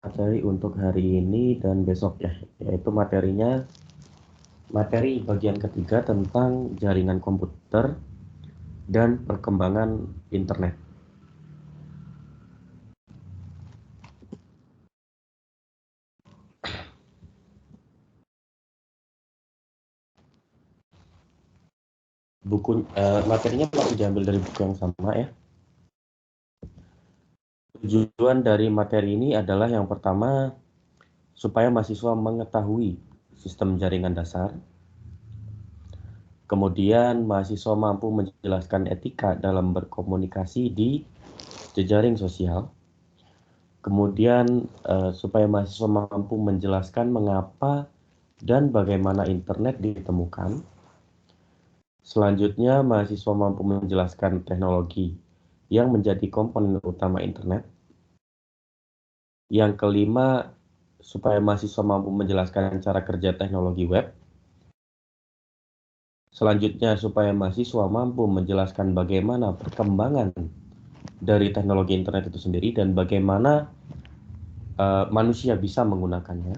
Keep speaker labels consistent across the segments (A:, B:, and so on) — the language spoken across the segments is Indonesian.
A: materi untuk hari ini dan besok ya, yaitu materi bagian ketiga tentang jaringan komputer dan perkembangan internet. Materinya masih diambil dari buku yang sama ya. Tujuan dari materi ini adalah yang pertama, supaya mahasiswa mengetahui sistem jaringan dasar. Kemudian mahasiswa mampu menjelaskan etika dalam berkomunikasi di jejaring sosial. Kemudian supaya mahasiswa mampu menjelaskan mengapa dan bagaimana internet ditemukan. Selanjutnya, mahasiswa mampu menjelaskan teknologi yang menjadi komponen utama internet. Yang kelima, supaya mahasiswa mampu menjelaskan cara kerja teknologi web. Selanjutnya, supaya mahasiswa mampu menjelaskan bagaimana perkembangan dari teknologi internet itu sendiri dan bagaimana manusia bisa menggunakannya.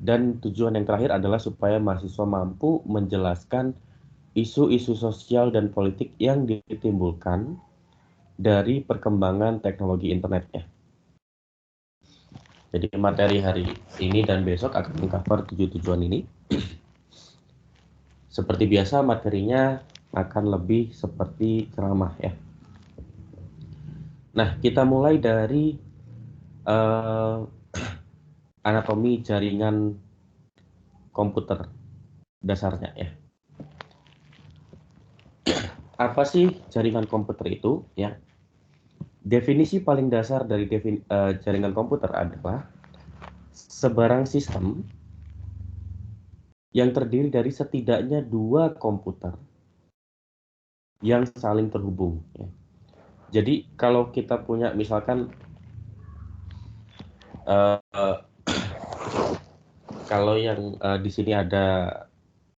A: Dan tujuan yang terakhir adalah supaya mahasiswa mampu menjelaskan isu-isu sosial dan politik yang ditimbulkan dari perkembangan teknologi internet ya. Jadi materi hari ini dan besok akan mengcover 7 tujuan ini. Seperti biasa materinya akan lebih seperti ceramah ya. Nah, kita mulai dari anatomi jaringan komputer dasarnya ya. Apa sih jaringan komputer itu ya? Definisi paling dasar dari jaringan komputer adalah sebarang sistem yang terdiri dari setidaknya 2 komputer yang saling terhubung ya. Jadi kalau kita punya misalkan kalau yang di sini ada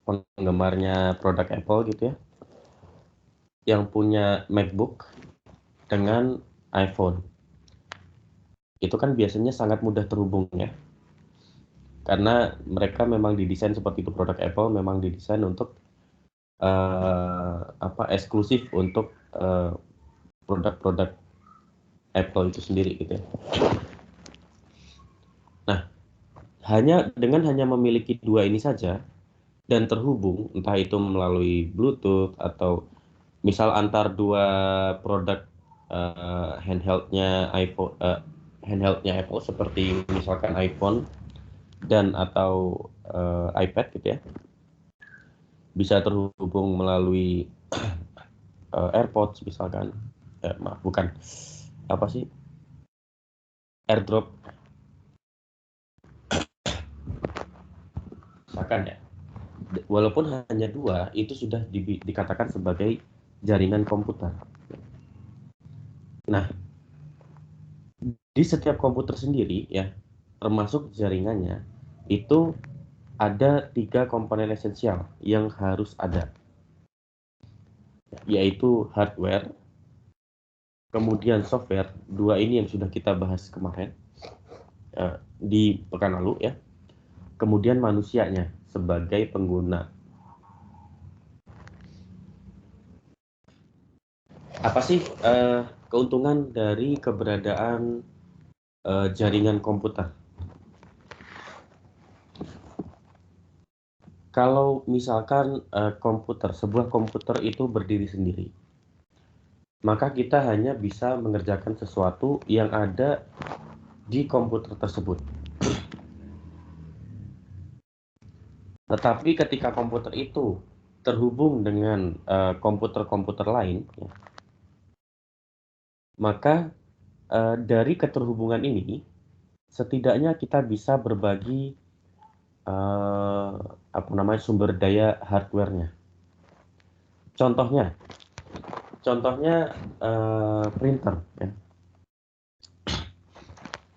A: penggemarnya produk Apple gitu ya, yang punya MacBook dengan iPhone, itu kan biasanya sangat mudah terhubung ya, karena mereka memang didesain seperti itu. Produk Apple memang didesain untuk eksklusif untuk produk-produk Apple itu sendiri gitu ya. Nah, hanya memiliki 2 ini saja dan terhubung, entah itu melalui Bluetooth atau misal antar 2 produk handheldnya Apple seperti misalkan iPhone dan atau iPad gitu ya, bisa terhubung melalui AirPods misalkan, bukan apa sih, AirDrop misalkan ya. Walaupun hanya 2, itu sudah dikatakan sebagai jaringan komputer. Nah, di setiap komputer sendiri ya, termasuk jaringannya, itu ada 3 komponen esensial yang harus ada, yaitu hardware, kemudian software. 2 ini yang sudah kita bahas kemarin di pekan lalu ya. Kemudian manusianya sebagai pengguna. Apa sih keuntungan dari keberadaan jaringan komputer? Kalau misalkan sebuah komputer itu berdiri sendiri, maka kita hanya bisa mengerjakan sesuatu yang ada di komputer tersebut. Tetapi ketika komputer itu terhubung dengan komputer-komputer lain, ya, maka dari keterhubungan ini setidaknya kita bisa berbagi sumber daya hardware-nya. Contohnya printer ya.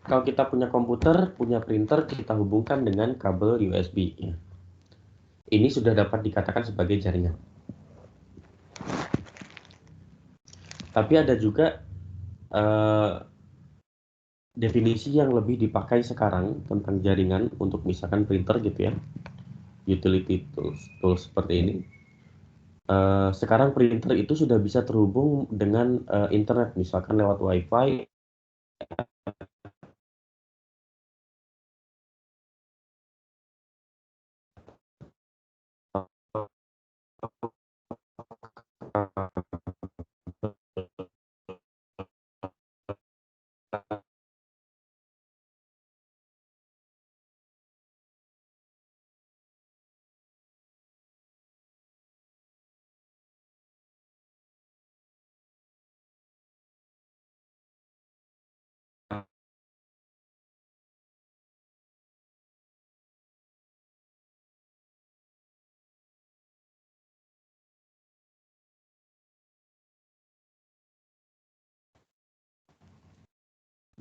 A: Kalau kita punya komputer, punya printer, kita hubungkan dengan kabel USB ya. Ini sudah dapat dikatakan sebagai jaringan. Tapi ada juga definisi yang lebih dipakai sekarang tentang jaringan untuk misalkan printer gitu ya, utility tools seperti ini. Sekarang printer itu sudah bisa terhubung dengan internet, misalkan lewat WiFi.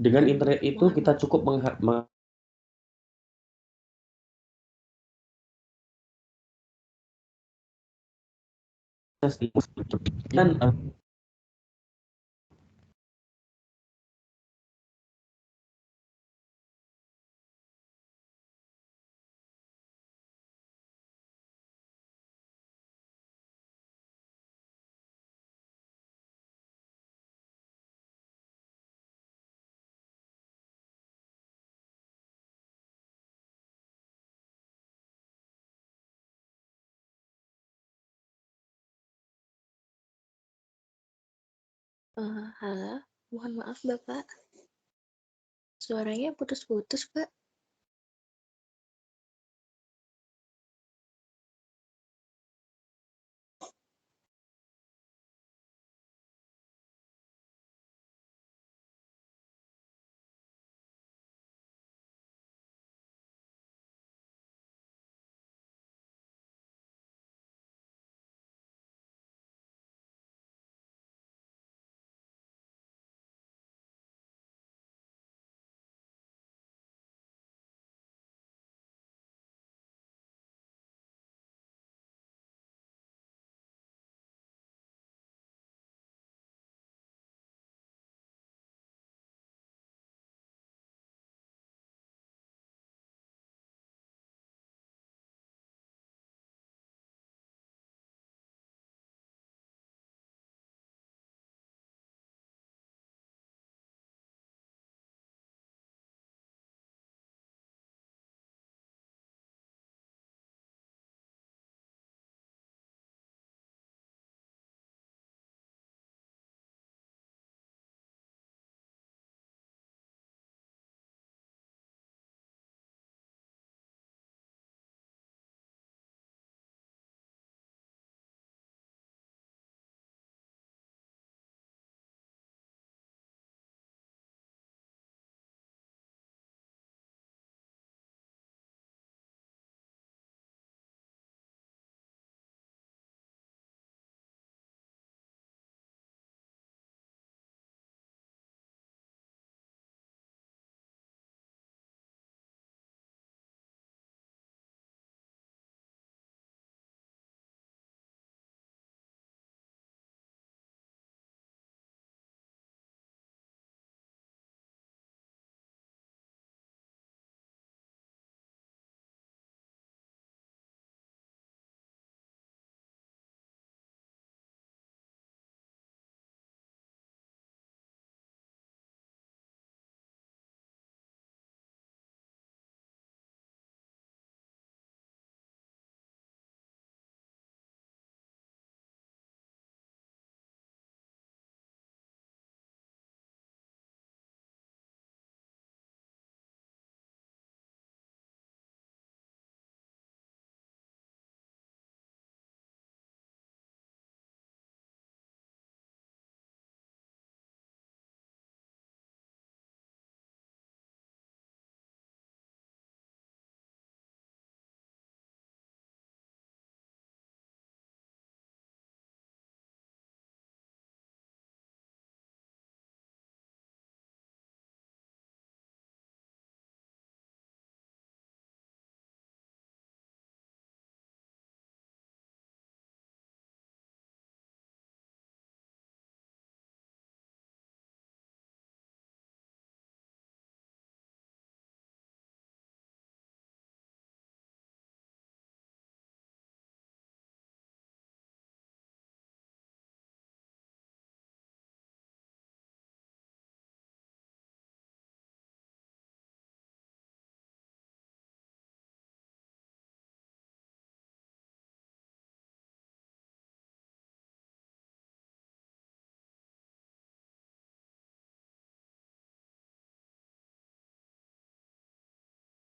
A: Dengan internet itu
B: Mohon
A: kita
B: maaf.
A: cukup mengakses dan
B: Halo, mohon maaf Bapak, suaranya putus-putus, Pak.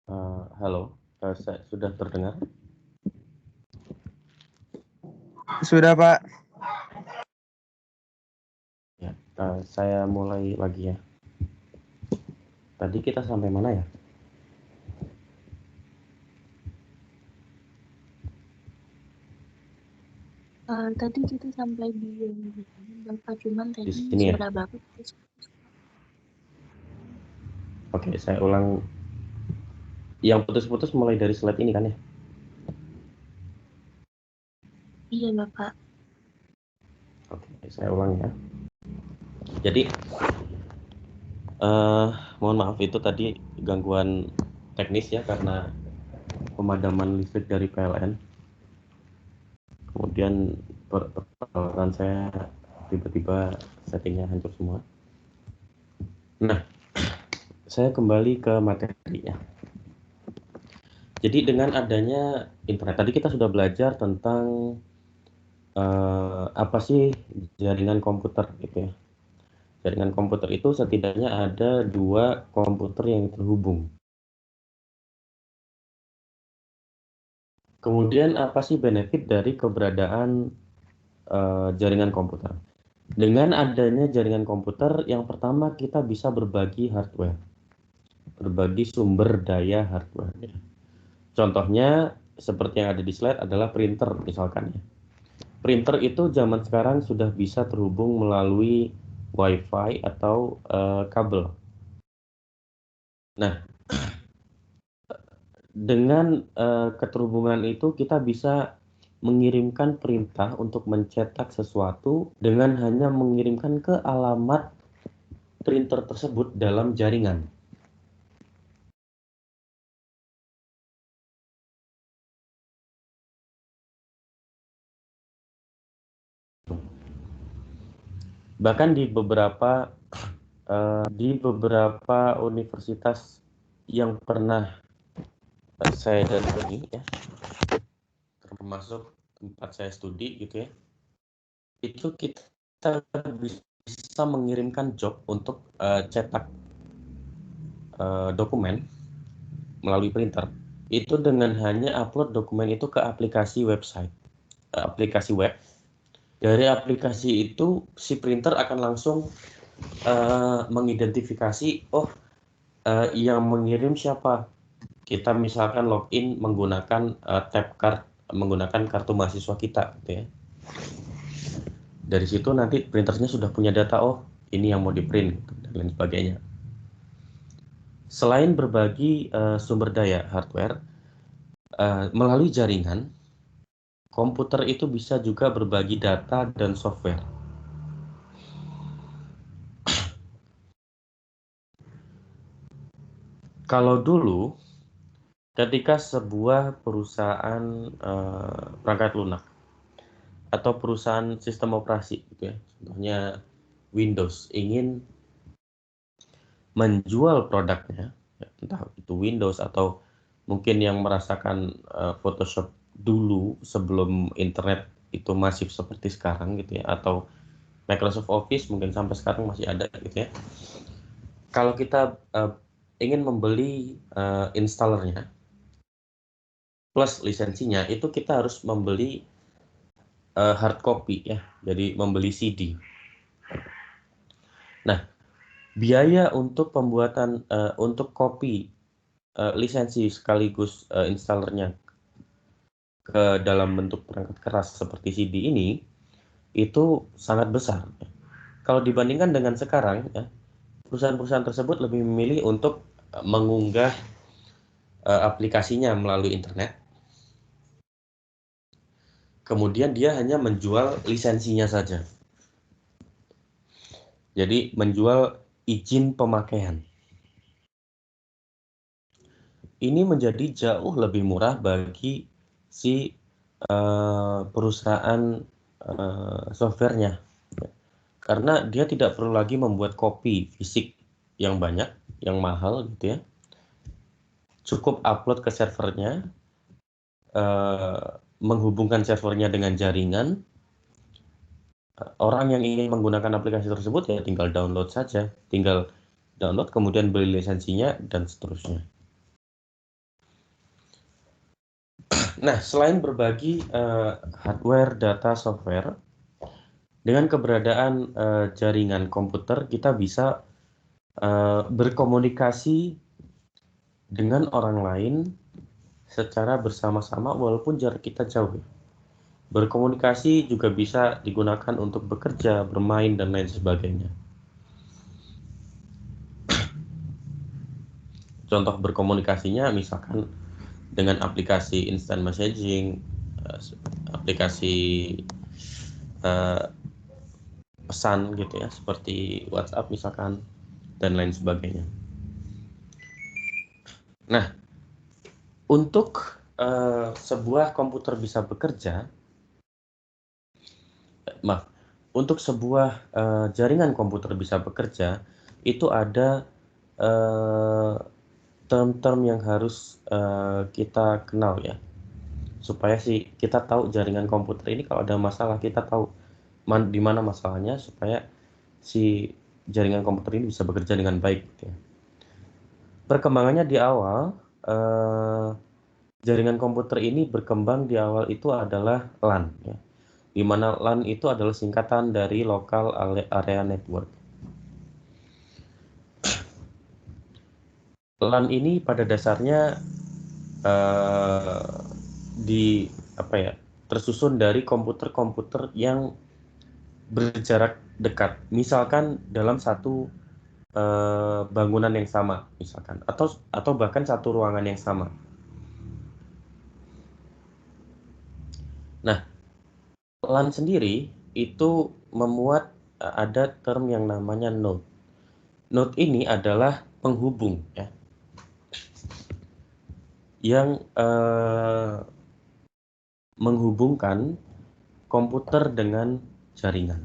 A: Halo, saya sudah terdengar?
C: Sudah, Pak.
A: Ya, saya mulai lagi ya. Tadi kita sampai mana ya?
B: Tadi kita sampai di Bapak, cuman
A: Di
B: tadi
A: sini ya?
B: suara Bapak putus-putus.
A: Oke, saya ulang. Yang putus-putus mulai dari slide ini kan ya?
B: Iya, Bapak.
A: Oke, saya ulang ya. Jadi, mohon maaf itu tadi gangguan teknis ya karena pemadaman listrik dari PLN. Kemudian peralatan saya tiba-tiba settingnya hancur semua. Nah, saya kembali ke materinya. Jadi dengan adanya internet, tadi kita sudah belajar tentang apa sih jaringan komputer gitu ya. Jaringan komputer itu setidaknya ada 2 komputer yang terhubung. Kemudian apa sih benefit dari keberadaan jaringan komputer? Dengan adanya jaringan komputer, yang pertama kita bisa berbagi hardware, berbagi sumber daya hardware. Ya. Contohnya seperti yang ada di slide adalah printer misalkan ya. Printer itu zaman sekarang sudah bisa terhubung melalui WiFi atau kabel. Nah, dengan keterhubungan itu kita bisa mengirimkan perintah untuk mencetak sesuatu dengan hanya mengirimkan ke alamat printer tersebut dalam jaringan. Bahkan di beberapa universitas yang pernah saya datangi ya, termasuk tempat saya studi gitu ya, itu kita bisa mengirimkan job untuk cetak dokumen melalui printer itu dengan hanya upload dokumen itu ke aplikasi website, aplikasi web. Dari aplikasi itu si printer akan langsung mengidentifikasi, oh yang mengirim siapa. Kita misalkan login menggunakan tab card, menggunakan kartu mahasiswa kita gitu ya. Dari situ nanti printernya sudah punya data, oh ini yang mau di print gitu, dan lain sebagainya. Selain berbagi sumber daya hardware melalui jaringan, komputer itu bisa juga berbagi data dan software. Kalau dulu ketika sebuah perusahaan perangkat lunak atau perusahaan sistem operasi gitu ya, contohnya Windows ingin menjual produknya, entah itu Windows atau mungkin yang merasakan Photoshop dulu sebelum internet itu masif seperti sekarang gitu ya, atau Microsoft Office mungkin sampai sekarang masih ada gitu ya. Kalau kita ingin membeli installernya plus lisensinya, itu kita harus membeli hard copy ya, jadi membeli CD. Nah, biaya untuk pembuatan untuk copy lisensi sekaligus installernya ke dalam bentuk perangkat keras seperti CD ini itu sangat besar. Kalau dibandingkan dengan sekarang ya, perusahaan-perusahaan tersebut lebih memilih untuk mengunggah aplikasinya melalui internet. Kemudian dia hanya menjual lisensinya saja. Jadi menjual izin pemakaian. Ini menjadi jauh lebih murah bagi si perusahaan softwarenya. Karena dia tidak perlu lagi membuat kopi fisik yang banyak, yang mahal gitu ya. Cukup upload ke servernya, menghubungkan servernya dengan jaringan. Orang yang ingin menggunakan aplikasi tersebut ya tinggal download saja, tinggal download kemudian beli lisensinya dan seterusnya. Nah, selain berbagi hardware, data, software, dengan keberadaan jaringan komputer, kita bisa berkomunikasi dengan orang lain secara bersama-sama walaupun jarak kita jauh. Berkomunikasi juga bisa digunakan untuk bekerja, bermain, dan lain sebagainya. Contoh berkomunikasinya misalkan dengan aplikasi instant messaging, aplikasi pesan gitu ya, seperti WhatsApp misalkan, dan lain sebagainya. Nah, untuk sebuah komputer bisa bekerja, untuk sebuah jaringan komputer bisa bekerja, itu ada term-term yang harus kita kenal ya, supaya kita tahu jaringan komputer ini kalau ada masalah kita tahu di mana masalahnya, supaya si jaringan komputer ini bisa bekerja dengan baik gitu ya. Perkembangannya di awal jaringan komputer ini berkembang di awal itu adalah LAN ya, di mana LAN itu adalah singkatan dari Local Area Network. LAN ini pada dasarnya tersusun dari komputer-komputer yang berjarak dekat, misalkan dalam satu bangunan yang sama misalkan, atau bahkan satu ruangan yang sama. Nah, LAN sendiri itu memuat ada term yang namanya node. Node ini adalah penghubung ya, yang menghubungkan komputer dengan jaringan,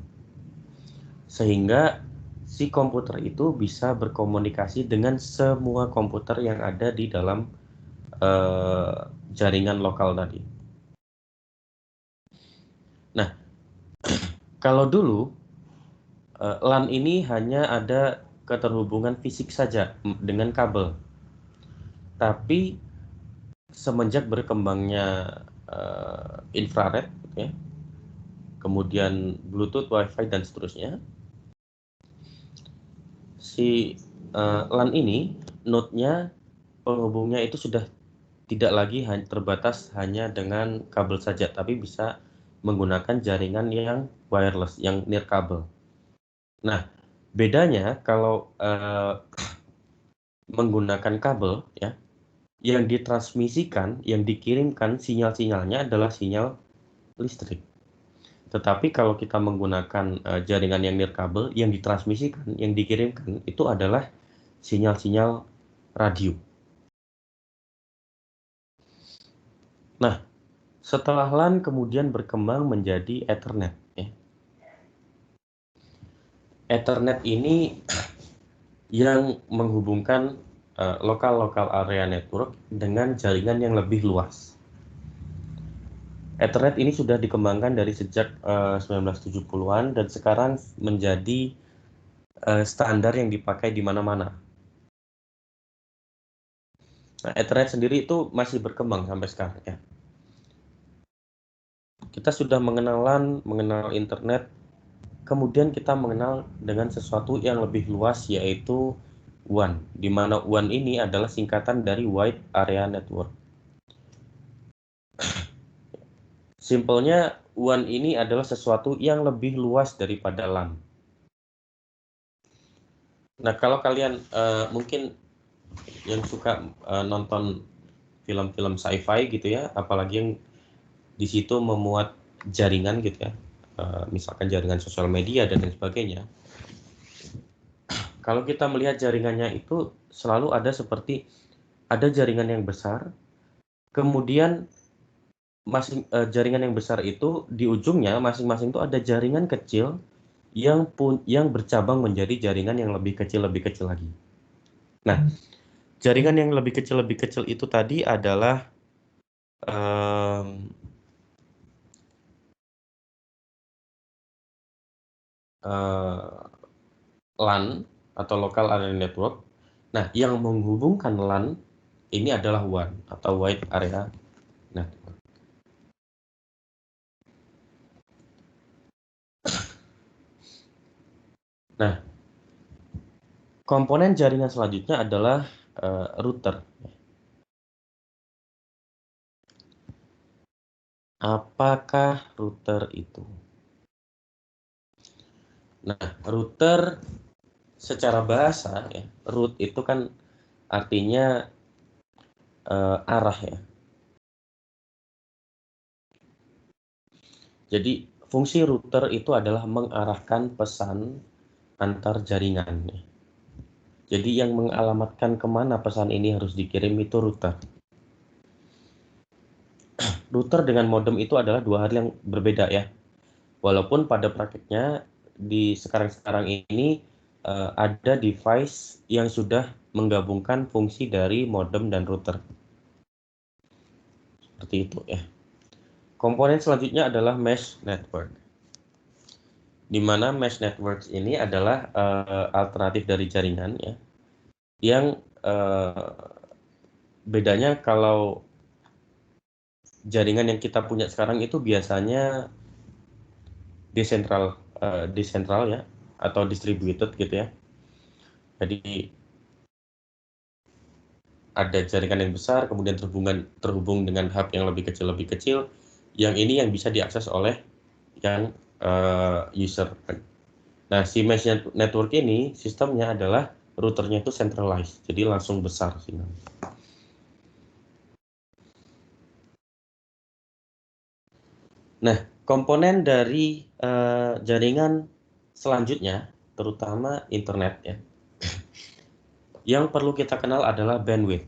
A: sehingga si komputer itu bisa berkomunikasi dengan semua komputer yang ada di dalam jaringan lokal tadi. Nah, kalau dulu LAN ini hanya ada keterhubungan fisik saja dengan kabel, tapi semenjak berkembangnya infrared ya, kemudian Bluetooth, Wi-Fi, dan seterusnya, si LAN ini node-nya, penghubungnya itu sudah tidak lagi terbatas hanya dengan kabel saja, tapi bisa menggunakan jaringan yang wireless, yang nirkabel. Nah, bedanya kalau menggunakan kabel ya, yang ditransmisikan, yang dikirimkan sinyal-sinyalnya adalah sinyal listrik. Tetapi kalau kita menggunakan jaringan yang nirkabel, yang ditransmisikan, yang dikirimkan itu adalah sinyal-sinyal radio. Nah, setelah LAN kemudian berkembang menjadi Ethernet ya. Ethernet ini yang menghubungkan local area network dengan jaringan yang lebih luas. Ethernet ini sudah dikembangkan dari sejak 1970-an dan sekarang menjadi standar yang dipakai di mana-mana. Nah, Ethernet sendiri itu masih berkembang sampai sekarang ya. Kita sudah mengenal LAN, mengenal internet, kemudian kita mengenal dengan sesuatu yang lebih luas, yaitu WAN, di mana WAN ini adalah singkatan dari Wide Area Network. Simpelnya, WAN ini adalah sesuatu yang lebih luas daripada LAN. Nah, kalau kalian mungkin yang suka nonton film-film sci-fi gitu ya, apalagi yang di situ memuat jaringan gitu ya, misalkan jaringan sosial media dan lain sebagainya. Kalau kita melihat jaringannya itu selalu ada seperti ada jaringan yang besar, kemudian jaringan yang besar itu di ujungnya masing-masing itu ada jaringan kecil yang bercabang menjadi jaringan yang lebih kecil lagi. Nah, jaringan yang lebih kecil itu tadi adalah LAN atau Local Area Network. Nah, yang menghubungkan LAN ini adalah WAN atau Wide Area Network. Nah, komponen jaringan selanjutnya adalah router. Apakah router itu? Nah, router secara bahasa ya, root itu kan artinya arah ya. Jadi fungsi router itu adalah mengarahkan pesan antar jaringan. Jadi yang mengalamatkan kemana pesan ini harus dikirim itu router. Router dengan modem itu adalah dua hal yang berbeda ya. Walaupun pada praktiknya di sekarang ini ada device yang sudah menggabungkan fungsi dari modem dan router. Seperti itu ya. Komponen selanjutnya adalah mesh network. Di mana mesh networks ini adalah alternatif dari jaringan ya. Yang bedanya kalau jaringan yang kita punya sekarang itu biasanya desentral ya, atau distributed gitu ya. Jadi ada jaringan yang besar, kemudian terhubung dengan hub yang lebih kecil, yang ini yang bisa diakses oleh yang user. Nah, si mesh network ini sistemnya adalah routernya itu centralized, jadi langsung besar sinyal. Nah, komponen dari jaringan selanjutnya, terutama internet ya, yang perlu kita kenal adalah bandwidth.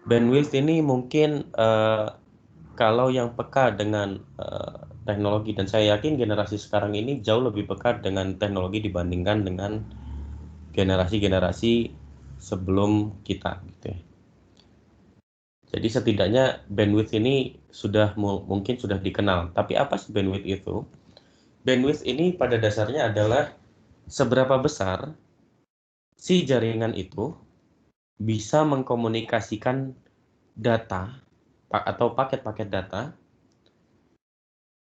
A: Bandwidth ini mungkin kalau yang peka dengan teknologi, dan saya yakin generasi sekarang ini jauh lebih peka dengan teknologi dibandingkan dengan generasi-generasi sebelum kita gitu ya. Jadi setidaknya bandwidth ini mungkin sudah dikenal. Tapi apa sih bandwidth itu? Bandwidth ini pada dasarnya adalah seberapa besar si jaringan itu bisa mengkomunikasikan data atau paket-paket data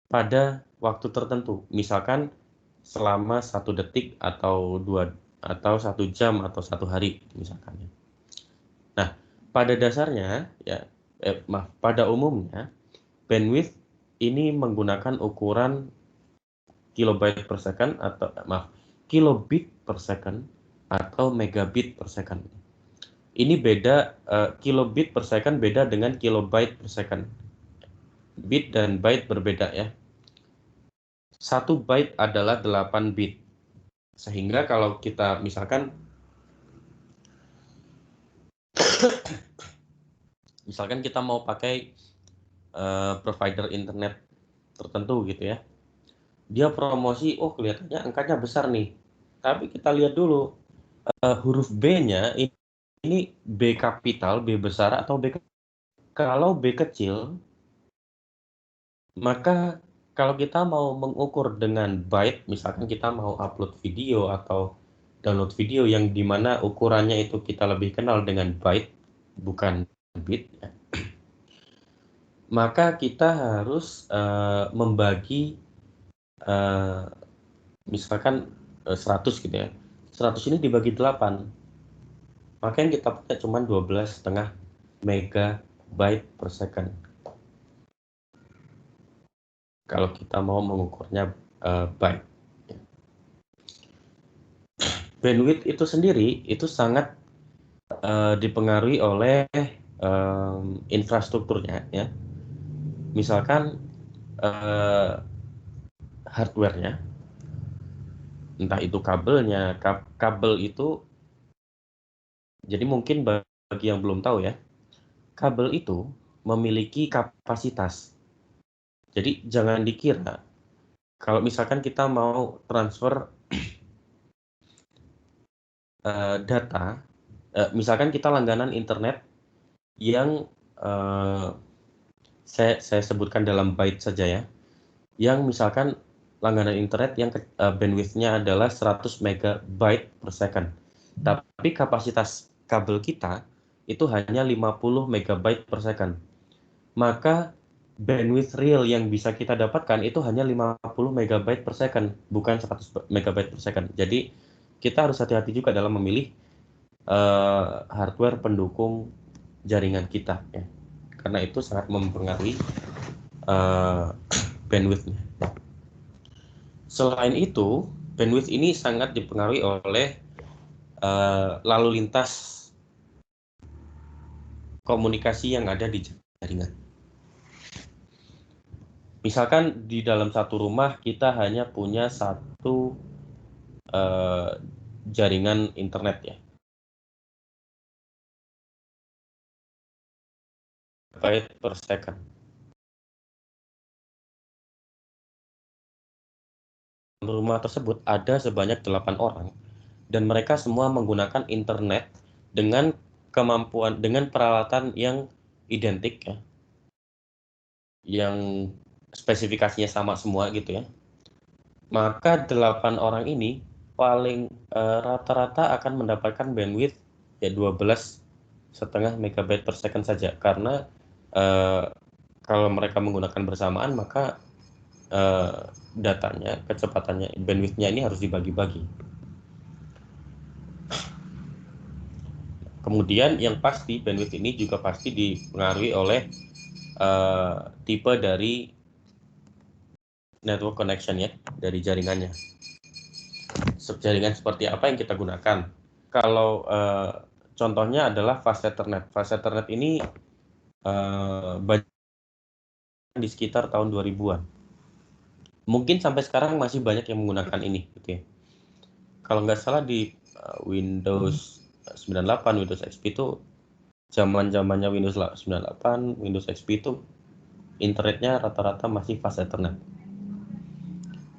A: pada waktu tertentu, misalkan selama 1 detik atau 1 jam atau 1 hari misalkan. Nah, pada dasarnya ya, pada umumnya bandwidth ini menggunakan ukuran kilobyte per second atau kilobit per second atau megabit per second. Ini beda, kilobit per second beda dengan kilobyte per second. Bit dan byte berbeda ya. 1 byte adalah 8 bit. Sehingga kalau kita misalkan kita mau pakai provider internet tertentu gitu ya. Dia promosi, oh kelihatannya angkanya besar nih. Tapi kita lihat dulu huruf B-nya ini B kapital, B besar atau B kecil. Kalau B kecil, maka kalau kita mau mengukur dengan byte, misalkan kita mau upload video atau download video yang dimana ukurannya itu kita lebih kenal dengan byte, bukan bit, ya. Maka kita harus membagi misalkan 100 gitu ya. 100 ini dibagi 8. Maka yang kita punya cuma 12,5 megabyte per second. Kalau kita mau mengukurnya byte. Bandwidth itu sendiri itu sangat dipengaruhi oleh infrastrukturnya ya. Misalkan hardware-nya, entah itu kabelnya, kabel itu, jadi mungkin bagi yang belum tahu ya, kabel itu memiliki kapasitas. Jadi jangan dikira kalau misalkan kita mau transfer data, misalkan kita langganan internet yang saya sebutkan dalam byte saja ya, yang misalkan langganan internet yang bandwidth-nya adalah 100 megabyte per second. Tapi kapasitas kabel kita itu hanya 50 megabyte per second. Maka bandwidth real yang bisa kita dapatkan itu hanya 50 MB per second, bukan 100 MB per second. Jadi kita harus hati-hati juga dalam memilih hardware pendukung jaringan kita, ya. Karena itu sangat mempengaruhi bandwidth-nya. Selain itu, bandwidth ini sangat dipengaruhi oleh lalu lintas komunikasi yang ada di jaringan. Misalkan di dalam satu rumah kita hanya punya satu jaringan internet, ya. Byte per second. Rumah tersebut ada sebanyak 8 orang dan mereka semua menggunakan internet dengan kemampuan, dengan peralatan yang identik, ya, yang spesifikasinya sama semua gitu, ya. Maka 8 orang ini paling rata-rata akan mendapatkan bandwidth ya 12,5 MB per second saja, karena kalau mereka menggunakan bersamaan maka datanya, kecepatannya, bandwidth-nya ini harus dibagi-bagi. Kemudian yang pasti bandwidth ini juga pasti dipengaruhi oleh tipe dari network connection, ya, dari jaringannya. Jaringan seperti apa yang kita gunakan. Kalau contohnya adalah fast Ethernet. Fast Ethernet ini banyak di sekitar tahun 2000-an. Mungkin sampai sekarang masih banyak yang menggunakan ini, gitu, ya. Kalau nggak salah di Windows 98, Windows XP itu zaman-zamannya Windows 98, Windows XP itu internetnya rata-rata masih fast Ethernet.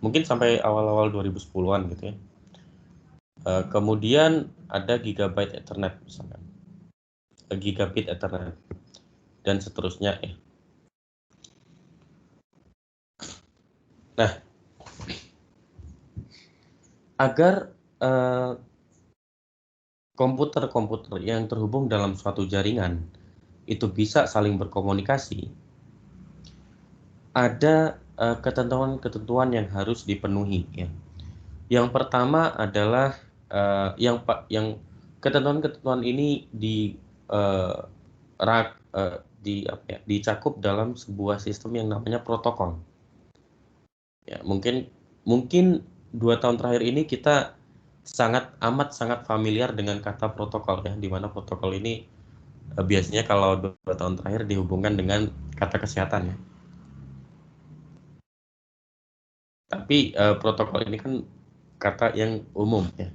A: Mungkin sampai awal-awal 2010-an gitu, ya. Kemudian ada Gigabyte Ethernet misalkan, Gigabit Ethernet, dan seterusnya, ya. Nah, agar komputer-komputer yang terhubung dalam suatu jaringan itu bisa saling berkomunikasi, ada ketentuan-ketentuan yang harus dipenuhi, ya. Yang pertama adalah yang ketentuan-ketentuan ini dicakup dalam sebuah sistem yang namanya protokol. Ya, mungkin 2 tahun terakhir ini kita sangat familiar dengan kata protokol, ya, di mana protokol ini biasanya kalau 2 tahun terakhir dihubungkan dengan kata kesehatan, ya. Tapi protokol ini kan kata yang umum, ya.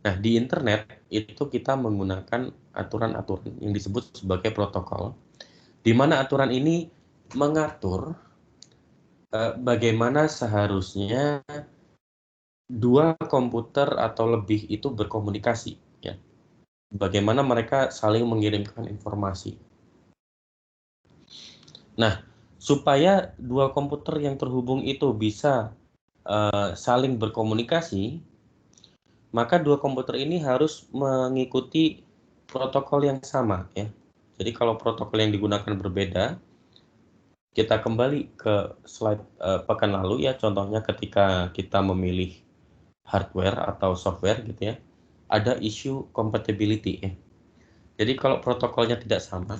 A: Nah, di internet itu kita menggunakan aturan-aturan yang disebut sebagai protokol, di mana aturan ini mengatur bagaimana seharusnya 2 komputer atau lebih itu berkomunikasi, ya. Bagaimana mereka saling mengirimkan informasi. Nah, supaya 2 komputer yang terhubung itu bisa saling berkomunikasi, maka 2 komputer ini harus mengikuti protokol yang sama, ya. Jadi kalau protokol yang digunakan berbeda, kita kembali ke slide pekan lalu, ya, contohnya ketika kita memilih hardware atau software gitu, ya, ada isu compatibility, ya. Jadi kalau protokolnya tidak sama,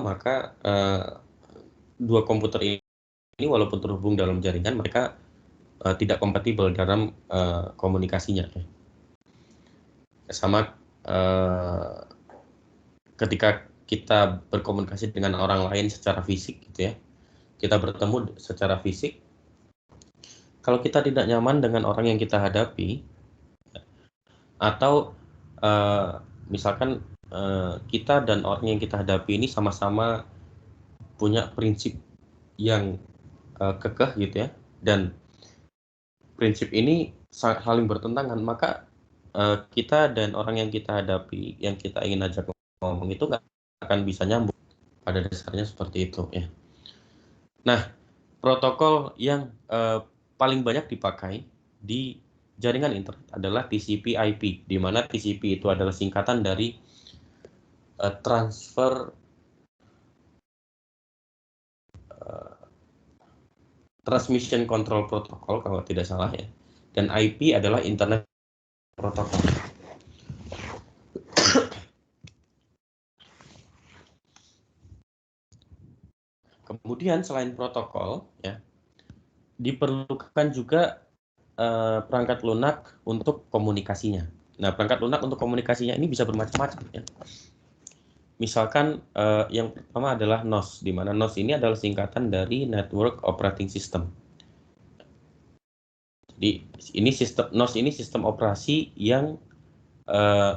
A: maka 2 komputer ini walaupun terhubung dalam jaringan, mereka tidak kompatibel dalam komunikasinya, ya. Sama ketika kita berkomunikasi dengan orang lain secara fisik gitu, ya, kita bertemu secara fisik, kalau kita tidak nyaman dengan orang yang kita hadapi, atau misalkan kita dan orang yang kita hadapi ini sama-sama punya prinsip yang kekeh gitu, ya, dan prinsip ini saling bertentangan, maka kita dan orang yang kita hadapi, yang kita ingin ajak ngomong itu nggak akan bisa nyambung. Pada dasarnya seperti itu, ya. Nah, protokol yang paling banyak dipakai di jaringan internet adalah TCP/IP, di mana TCP itu adalah singkatan dari Transmission Control Protocol kalau tidak salah ya, dan IP adalah Internet Protocol. Kemudian selain protokol ya, diperlukan juga perangkat lunak untuk komunikasinya. Nah, perangkat lunak untuk komunikasinya ini bisa bermacam-macam ya. Misalkan yang pertama adalah NOS, di mana NOS ini adalah singkatan dari Network Operating System. Jadi NOS ini sistem operasi yang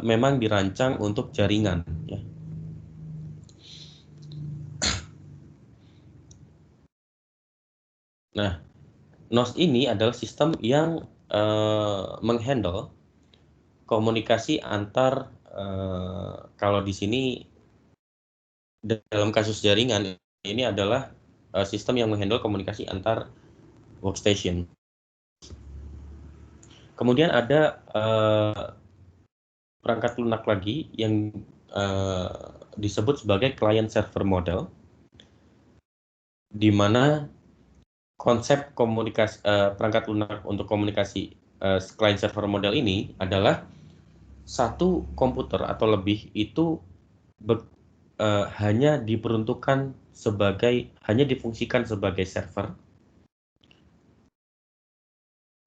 A: memang dirancang untuk jaringan ya. Nah, NOS ini adalah sistem yang menghandle komunikasi antar kalau di sini dalam kasus jaringan ini adalah sistem yang menghandle komunikasi antar workstation. Kemudian ada perangkat lunak lagi yang disebut sebagai client server model, di mana konsep komunikasi perangkat lunak untuk komunikasi client server model ini adalah satu komputer atau lebih itu hanya difungsikan sebagai server.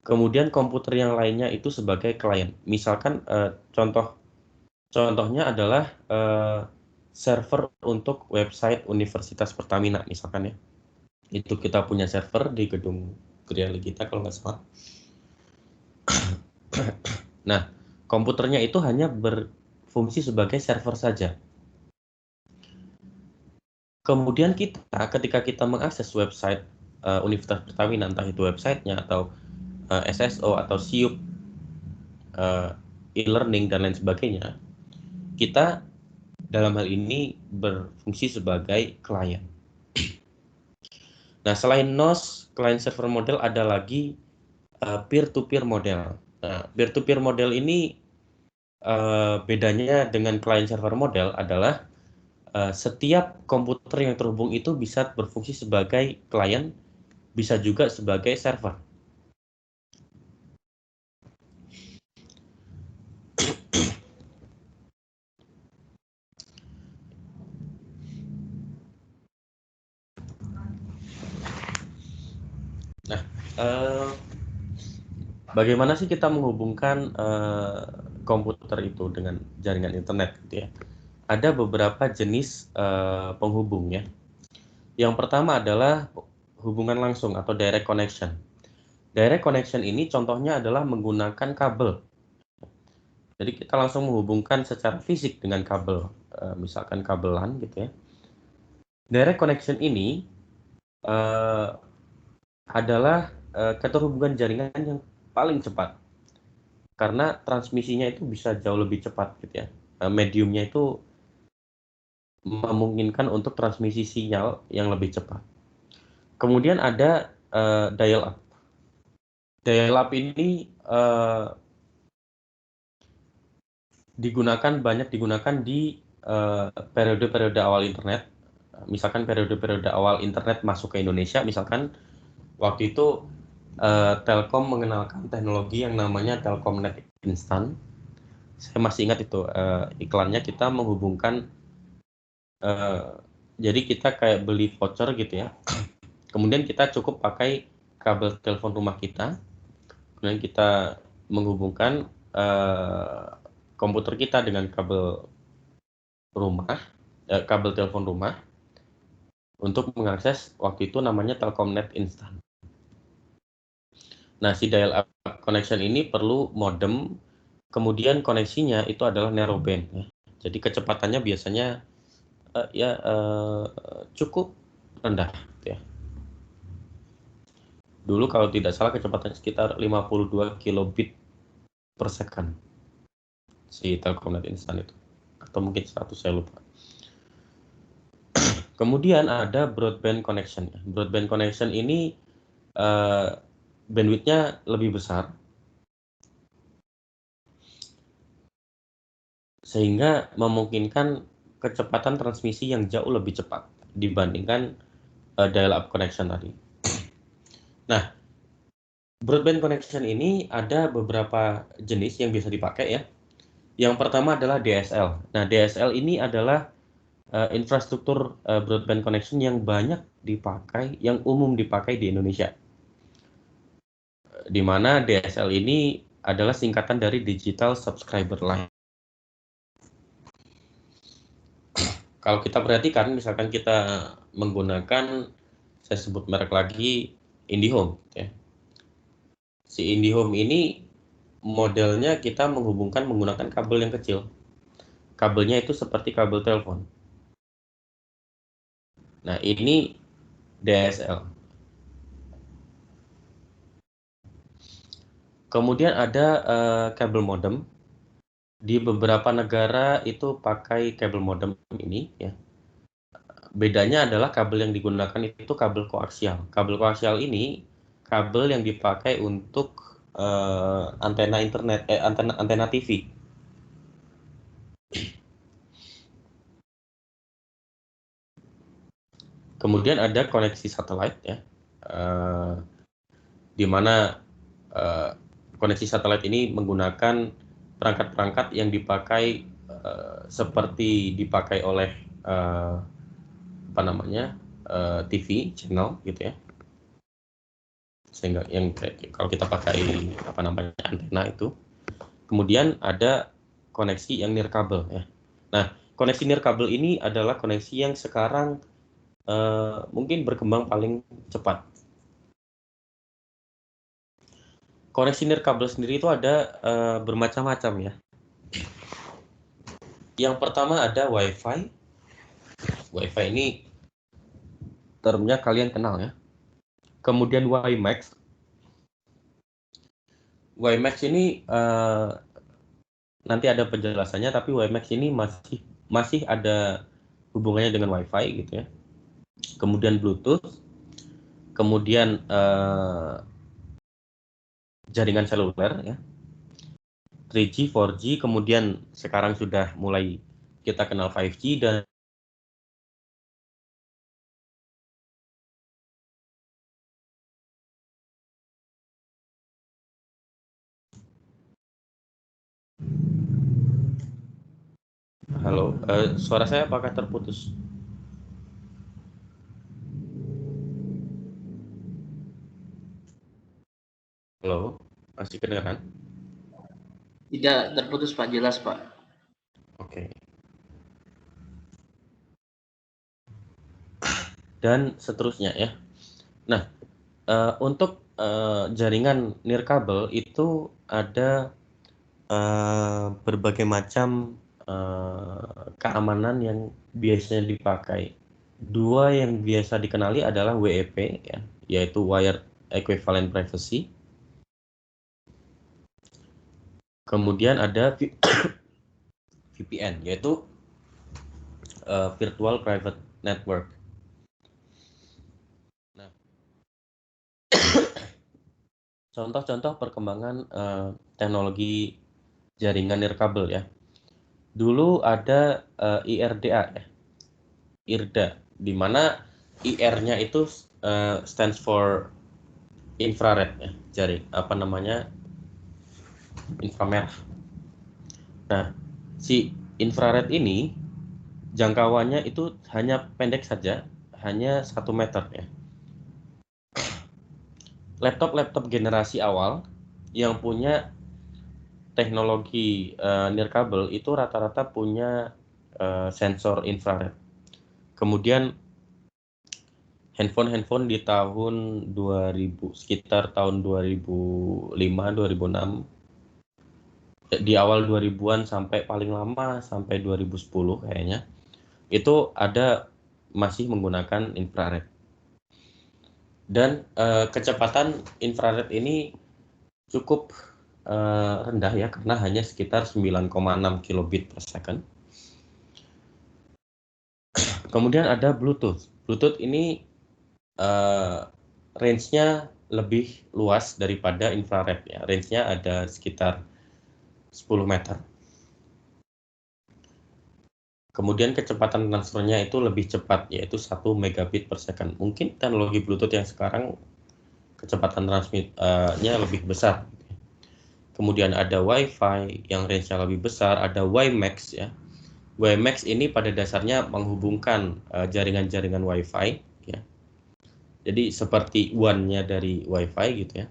A: Kemudian komputer yang lainnya itu sebagai klien. Misalkan contohnya adalah server untuk website Universitas Pertamina misalkan ya. Itu kita punya server di gedung Kriali kita kalau nggak salah. Nah, komputernya itu hanya berfungsi sebagai server saja. Kemudian ketika kita mengakses website Universitas Pertamina, entah itu websitenya atau SSO atau SIUP, e-learning dan lain sebagainya, kita dalam hal ini berfungsi sebagai klien. Nah, selain NOS, client server model ada lagi peer-to-peer model. Nah, peer-to-peer model ini bedanya dengan client server model adalah setiap komputer yang terhubung itu bisa berfungsi sebagai klien, bisa juga sebagai server. Nah, bagaimana sih kita menghubungkan komputer itu dengan jaringan internet gitu ya? Ada beberapa jenis penghubung ya. Yang pertama adalah hubungan langsung atau direct connection. Direct connection ini contohnya adalah menggunakan kabel. Jadi kita langsung menghubungkan secara fisik dengan kabel, misalkan kabel LAN gitu ya. Direct connection ini adalah keterhubungan jaringan yang paling cepat. Karena transmisinya itu bisa jauh lebih cepat gitu ya. Mediumnya itu memungkinkan untuk transmisi sinyal yang lebih cepat. Kemudian ada dial-up. Dial-up ini banyak digunakan di periode-periode awal internet. Misalkan periode-periode awal internet masuk ke Indonesia, misalkan waktu itu Telkom mengenalkan teknologi yang namanya Telkomnet Instan. Saya masih ingat itu iklannya, kita menghubungkan jadi kita kayak beli voucher gitu ya. Kemudian kita cukup pakai kabel telepon rumah kita. Kemudian kita menghubungkan komputer kita dengan kabel rumah, kabel telepon rumah untuk mengakses waktu itu namanya Telkomnet Instan. Nah, si dial-up connection ini perlu modem, kemudian koneksinya itu adalah narrowband ya. Jadi kecepatannya biasanya cukup rendah gitu ya. Dulu kalau tidak salah kecepatannya sekitar 52 kilobit per second si Telkomnet Instan itu, atau mungkin 100, saya lupa. Kemudian ada broadband connection. Broadband connection ini bandwidth-nya lebih besar, sehingga memungkinkan kecepatan transmisi yang jauh lebih cepat dibandingkan dial-up connection tadi. Nah, broadband connection ini ada beberapa jenis yang bisa dipakai ya. Yang pertama adalah DSL. Nah, DSL ini adalah infrastruktur broadband connection yang banyak dipakai, yang umum dipakai di Indonesia. Di mana DSL ini adalah singkatan dari Digital Subscriber Line. Kalau kita perhatikan, misalkan kita menggunakan, saya sebut merek lagi, IndiHome. Ya. Si IndiHome ini modelnya kita menghubungkan menggunakan kabel yang kecil. Kabelnya itu seperti kabel telepon. Nah, ini DSL. Kemudian ada kabel modem. Di beberapa negara itu pakai kabel modem ini ya. Bedanya adalah kabel yang digunakan itu kabel koaksial. Kabel koaksial ini kabel yang dipakai untuk antena internet, antena TV. Kemudian ada koneksi satelit ya, di mana koneksi satelit ini menggunakan perangkat-perangkat yang dipakai seperti dipakai oleh TV channel gitu ya, sehingga yang kalau kita pakai antena itu. Kemudian ada koneksi yang nirkabel ya. Nah, koneksi nirkabel ini adalah koneksi yang sekarang mungkin berkembang paling cepat. Koneksi nirkabel sendiri itu ada bermacam-macam ya. Yang pertama ada WiFi. WiFi ini termnya kalian kenal ya. Kemudian WiMAX. WiMAX ini nanti ada penjelasannya, tapi WiMAX ini masih ada hubungannya dengan WiFi gitu ya. Kemudian Bluetooth. Kemudian jaringan seluler ya. 3G, 4G, kemudian sekarang sudah mulai kita kenal 5G dan halo, suara saya apakah terputus? Halo, masih kedengaran?
D: Tidak terputus Pak, jelas Pak.
A: Oke. Dan seterusnya ya. Nah, untuk jaringan nirkabel itu ada berbagai macam keamanan yang biasanya dipakai. Dua yang biasa dikenali adalah WEP ya, yaitu Wired Equivalent Privacy. Kemudian ada VPN, yaitu Virtual Private Network. Nah, contoh-contoh perkembangan teknologi jaringan nirkabel ya. Dulu ada IRDA ya, IRDA, di mana IR-nya itu stands for infrared ya, inframerah. Nah, si infrared ini jangkauannya itu hanya pendek saja, hanya 1 meter ya. Laptop generasi awal yang punya teknologi nirkabel itu rata-rata punya sensor infrared. Kemudian handphone di tahun 2000, sekitar tahun 2005, 2006, di awal 2000-an sampai paling lama sampai 2010 kayaknya, itu masih menggunakan infrared. Dan kecepatan infrared ini cukup rendah ya, karena hanya sekitar 9,6 kilobit per second. Kemudian ada Bluetooth. Bluetooth ini range-nya lebih luas daripada infrared ya. Range-nya ada sekitar 10 meter. Kemudian kecepatan transfernya itu lebih cepat, yaitu 1 megabit per second. Mungkin teknologi Bluetooth yang sekarang kecepatan transmitnya lebih besar. Kemudian ada Wi-Fi yang range-nya lebih besar, ada WiMAX ya. WiMAX ini pada dasarnya menghubungkan jaringan-jaringan Wi-Fi ya. Jadi seperti WAN-nya dari Wi-Fi gitu ya.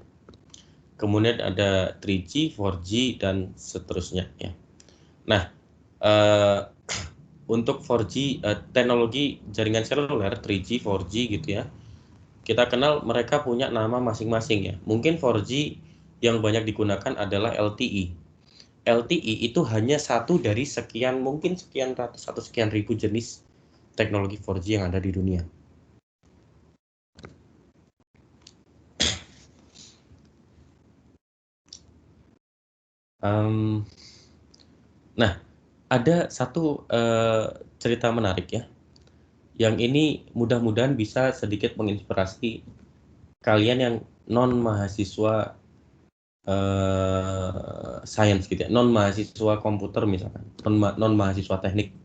A: Kemudian ada 3G, 4G dan seterusnya ya. Nah, untuk 4G teknologi jaringan seluler 3G, 4G gitu ya. Kita kenal mereka punya nama masing-masing ya. Mungkin 4G yang banyak digunakan adalah LTE. LTE itu hanya satu dari sekian, mungkin sekian ratus atau sekian ribu jenis teknologi 4G yang ada di dunia. Nah, ada satu cerita menarik ya. Yang ini mudah-mudahan bisa sedikit menginspirasi kalian yang non mahasiswa sains gitu ya, non mahasiswa komputer misalkan, non mahasiswa teknik.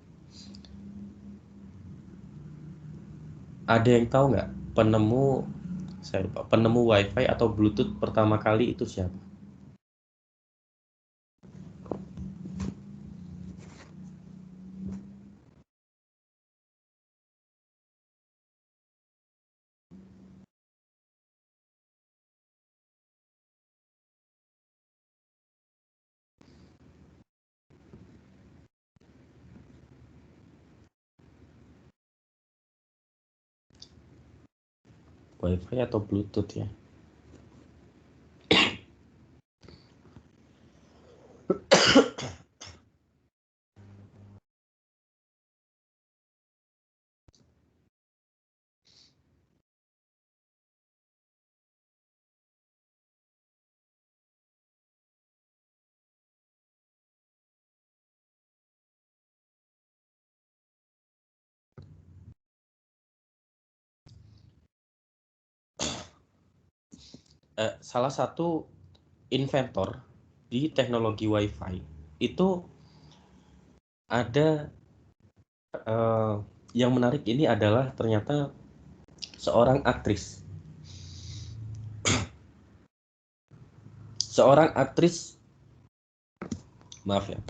A: Ada yang tahu nggak penemu Wi-Fi atau Bluetooth pertama kali itu siapa? Wi-Fi atau Bluetooth ya? Salah satu inventor di teknologi Wi-Fi itu ada yang menarik ini adalah ternyata seorang aktris. Seorang aktris, maaf ya.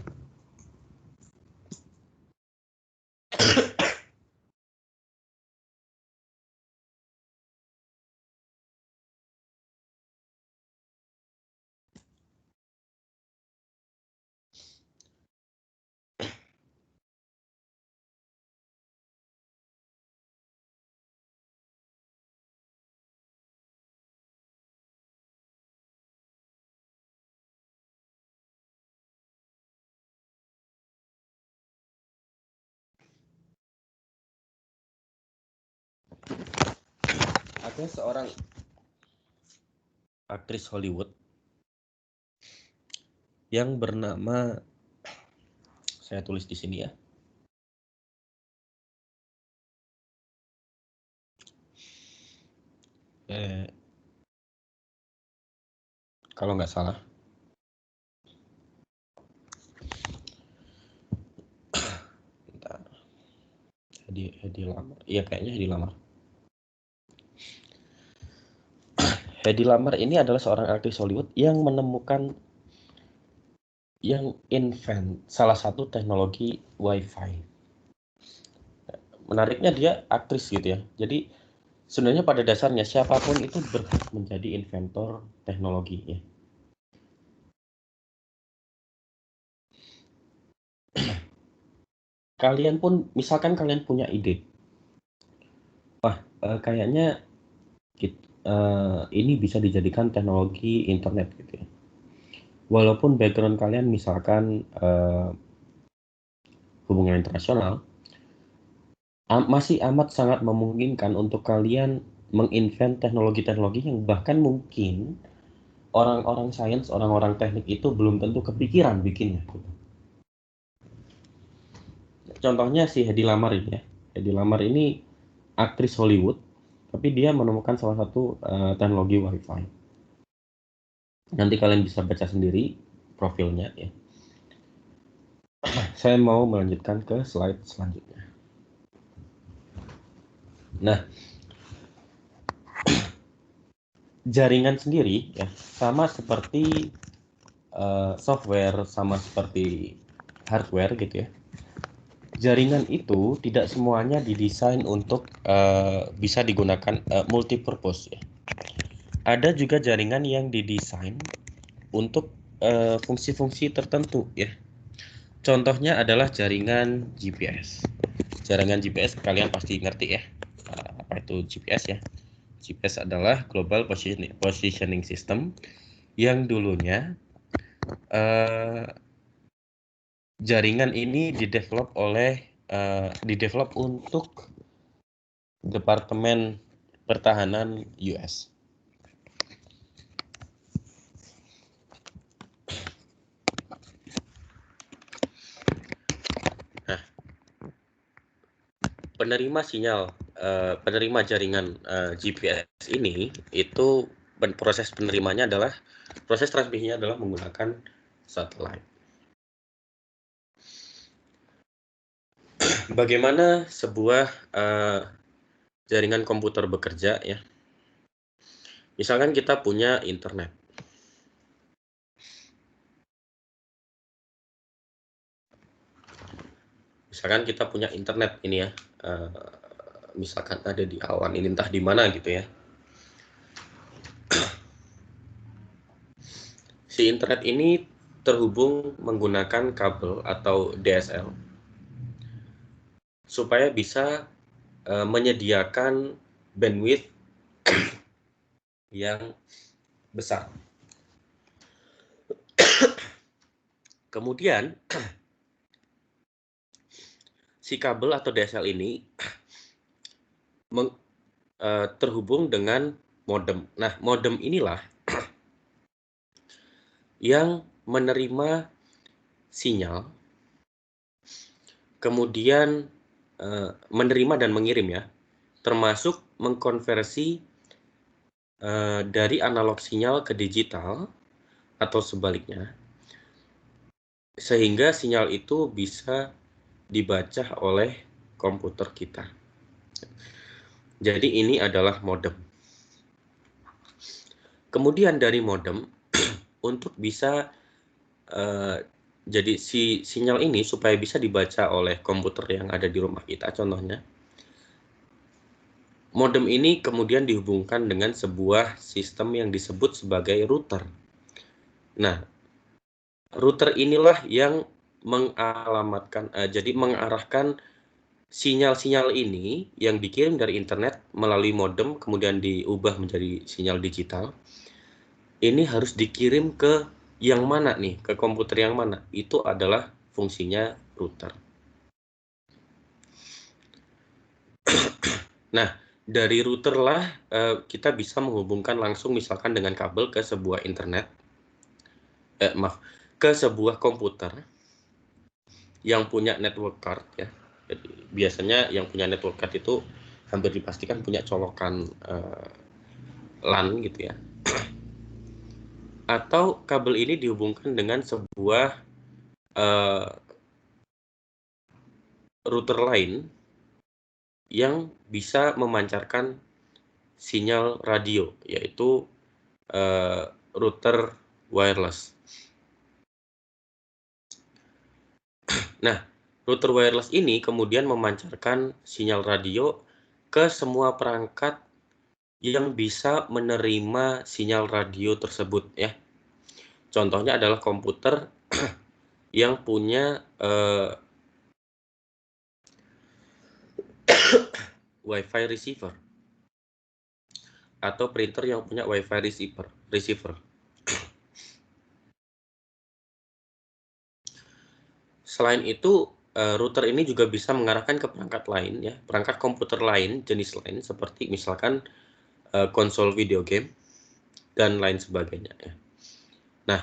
A: Ada seorang aktris Hollywood yang bernama, saya tulis di sini ya. Kalau nggak salah. Bentar. Hedi Lamar. Iya kayaknya Hedi Lamar. Hedi Lamar ini adalah seorang aktris Hollywood yang menemukan, yang invent salah satu teknologi Wi-Fi. Menariknya dia aktris gitu ya. Jadi sebenarnya pada dasarnya siapapun itu berhak menjadi inventor teknologi ya. Kalian pun, misalkan kalian punya ide, wah kayaknya ini bisa dijadikan teknologi internet gitu ya. Walaupun background kalian misalkan hubungan internasional, masih amat sangat memungkinkan untuk kalian menginvent teknologi-teknologi yang bahkan mungkin orang-orang sains, orang-orang teknik itu belum tentu kepikiran bikinnya. Contohnya si Hedi Lamar ini ya. Hedi Lamar ini aktris Hollywood, tapi dia menemukan salah satu teknologi Wi-Fi. Nanti kalian bisa baca sendiri profilnya ya. Saya mau melanjutkan ke slide selanjutnya. Nah, jaringan sendiri ya sama seperti software, sama seperti hardware gitu ya. Jaringan itu tidak semuanya didesain untuk bisa digunakan multipurpose ya. Ada juga jaringan yang didesain untuk fungsi-fungsi tertentu ya. Contohnya adalah jaringan GPS. Jaringan GPS kalian pasti ngerti ya. Apa itu GPS ya? GPS adalah Global Positioning System yang dulunya jaringan ini didevelop untuk Departemen Pertahanan US. Nah, penerima jaringan GPS ini itu proses penerimanya adalah proses transmisinya adalah menggunakan satelit. Bagaimana sebuah jaringan komputer bekerja ya? Misalkan kita punya internet. Misalkan kita punya internet ini ya. Misalkan ada di awan ini entah di mana gitu ya. Si internet ini terhubung menggunakan kabel atau DSL supaya bisa menyediakan bandwidth yang besar. Kemudian si kabel atau DSL ini terhubung dengan modem. Nah, modem inilah yang menerima sinyal, kemudian menerima dan mengirim ya, termasuk mengkonversi dari analog sinyal ke digital atau sebaliknya, sehingga sinyal itu bisa dibaca oleh komputer kita. Jadi ini adalah modem. Kemudian dari modem untuk bisa jadi si sinyal ini supaya bisa dibaca oleh komputer yang ada di rumah kita, contohnya modem ini kemudian dihubungkan dengan sebuah sistem yang disebut sebagai router. Nah, router inilah yang mengarahkan sinyal-sinyal ini yang dikirim dari internet melalui modem kemudian diubah menjadi sinyal digital. Ini harus dikirim ke yang mana nih? Ke komputer yang mana? Itu adalah fungsinya router. Nah, dari router lah kita bisa menghubungkan langsung misalkan dengan kabel ke sebuah internet. Ke sebuah komputer yang punya network card ya. Jadi, biasanya yang punya network card itu hampir dipastikan punya colokan LAN gitu ya. Atau kabel ini dihubungkan dengan sebuah router lain yang bisa memancarkan sinyal radio, yaitu router wireless. Nah, router wireless ini kemudian memancarkan sinyal radio ke semua perangkat yang bisa menerima sinyal radio tersebut ya. Contohnya adalah komputer yang punya Wi-Fi receiver atau printer yang punya Wi-Fi receiver. Selain itu, router ini juga bisa mengarahkan ke perangkat lain ya, perangkat komputer lain, jenis lain seperti misalkan konsol video game dan lain sebagainya ya. Nah,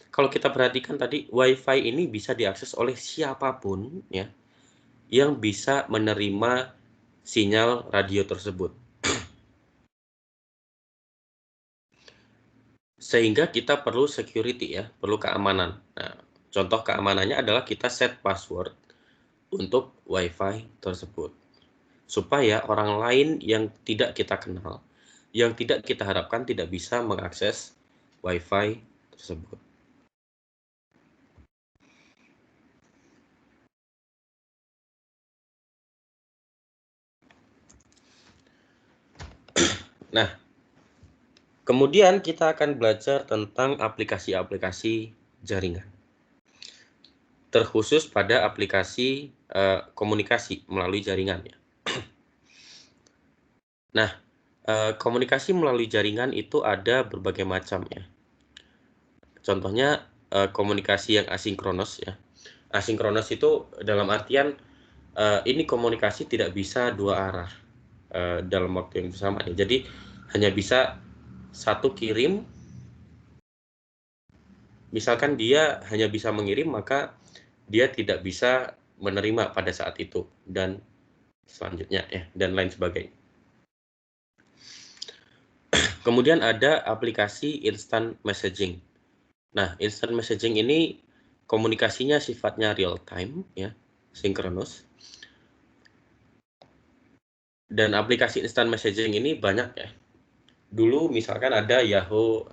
A: kalau kita perhatikan tadi Wi-Fi ini bisa diakses oleh siapapun ya yang bisa menerima sinyal radio tersebut. Sehingga kita perlu security ya, perlu keamanan. Nah, Contoh keamanannya adalah kita set password untuk Wi-Fi tersebut, supaya orang lain yang tidak kita kenal, yang tidak kita harapkan tidak bisa mengakses Wi-Fi tersebut. Nah, kemudian kita akan belajar tentang aplikasi-aplikasi jaringan, terkhusus pada aplikasi komunikasi melalui jaringan. Nah, komunikasi melalui jaringan itu ada berbagai macam ya. Contohnya komunikasi yang asinkronos ya. Asinkronos itu dalam artian ini komunikasi tidak bisa dua arah dalam waktu yang sama ya. Jadi hanya bisa satu kirim. Misalkan dia hanya bisa mengirim, maka dia tidak bisa menerima pada saat itu dan selanjutnya ya, dan lain sebagainya. Kemudian ada aplikasi instant messaging. Nah, instant messaging ini komunikasinya sifatnya real time ya, sinkronus. Dan aplikasi instant messaging ini banyak ya. Dulu misalkan ada Yahoo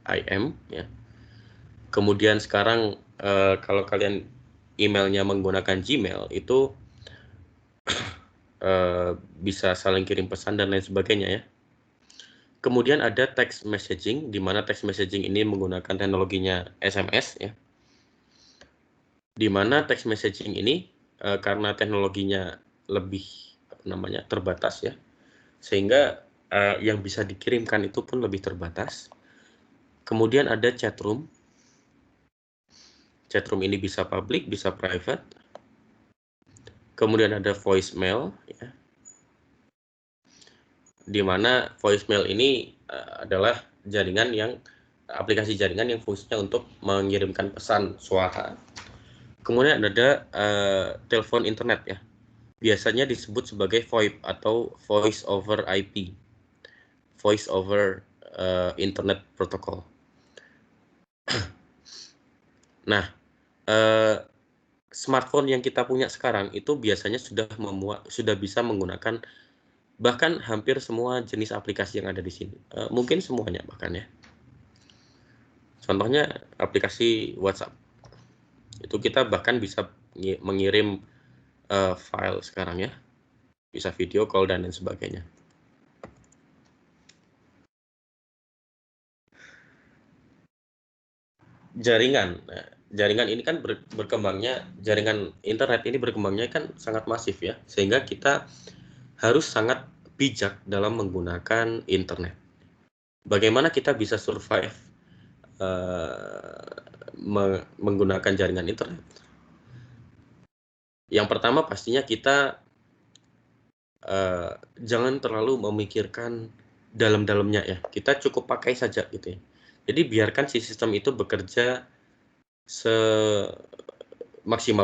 A: IM ya. Kemudian sekarang kalau kalian emailnya menggunakan Gmail itu bisa saling kirim pesan dan lain sebagainya ya. Kemudian ada text messaging, di mana text messaging ini menggunakan teknologinya SMS ya. Di mana text messaging ini karena teknologinya lebih terbatas ya, sehingga yang bisa dikirimkan itu pun lebih terbatas. Kemudian ada chatroom. Chatroom ini bisa public, bisa private. Kemudian ada voicemail ya, di mana voicemail ini adalah aplikasi jaringan yang fungsinya untuk mengirimkan pesan suara. Kemudian ada telepon internet ya, biasanya disebut sebagai VoIP atau Voice over IP, Voice over Internet Protocol. Nah, smartphone yang kita punya sekarang itu biasanya sudah bisa menggunakan bahkan hampir semua jenis aplikasi yang ada di sini. Mungkin semuanya bahkan ya. Contohnya aplikasi WhatsApp. Itu kita bahkan bisa mengirim file sekarang ya. Bisa video call dan lain sebagainya. Jaringan. Nah, jaringan ini kan berkembangnya, jaringan internet ini berkembangnya kan sangat masif ya. Sehingga kita harus sangat bijak dalam menggunakan internet. Bagaimana kita bisa survive menggunakan jaringan internet? Yang pertama pastinya kita jangan terlalu memikirkan dalam-dalamnya ya. Kita cukup pakai saja gitu ya. Jadi biarkan si sistem itu bekerja semaksimal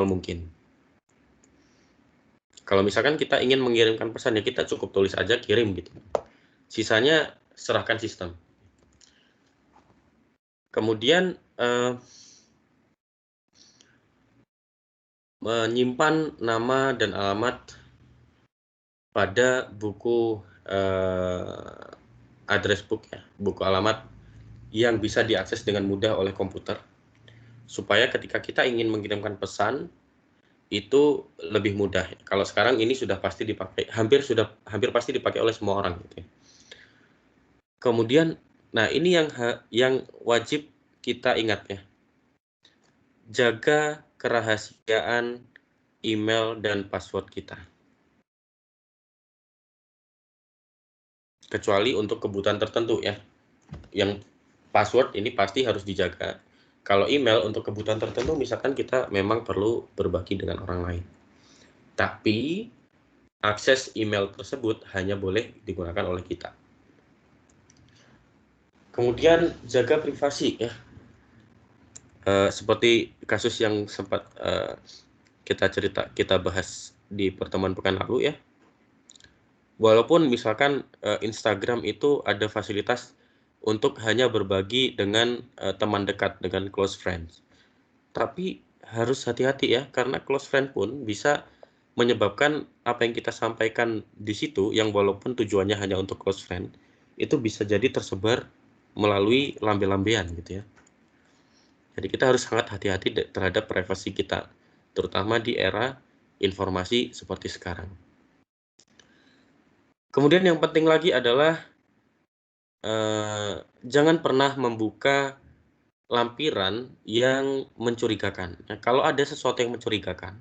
A: mungkin. Kalau misalkan kita ingin mengirimkan pesan ya kita cukup tulis aja kirim gitu. Sisanya serahkan sistem. Kemudian menyimpan nama dan alamat pada buku address book ya, buku alamat yang bisa diakses dengan mudah oleh komputer, supaya ketika kita ingin mengirimkan pesan itu lebih mudah. Kalau sekarang ini sudah pasti dipakai, hampir pasti dipakai oleh semua orang gitu ya. Kemudian, nah ini yang wajib kita ingat ya, jaga kerahasiaan email dan password kita. Kecuali untuk kebutuhan tertentu ya, yang password ini pasti harus dijaga. Kalau email untuk kebutuhan tertentu, misalkan kita memang perlu berbagi dengan orang lain. Tapi akses email tersebut hanya boleh digunakan oleh kita. Kemudian jaga privasi ya. Seperti kasus yang sempat kita bahas di pertemuan pekan lalu ya. Walaupun misalkan Instagram itu ada fasilitas untuk hanya berbagi dengan teman dekat, dengan close friends. Tapi harus hati-hati ya, karena close friend pun bisa menyebabkan apa yang kita sampaikan di situ, yang walaupun tujuannya hanya untuk close friend, itu bisa jadi tersebar melalui lambe-lambean gitu ya. Jadi kita harus sangat hati-hati terhadap privasi kita, terutama di era informasi seperti sekarang. Kemudian yang penting lagi adalah jangan pernah membuka lampiran yang mencurigakan. Nah, kalau ada sesuatu yang mencurigakan,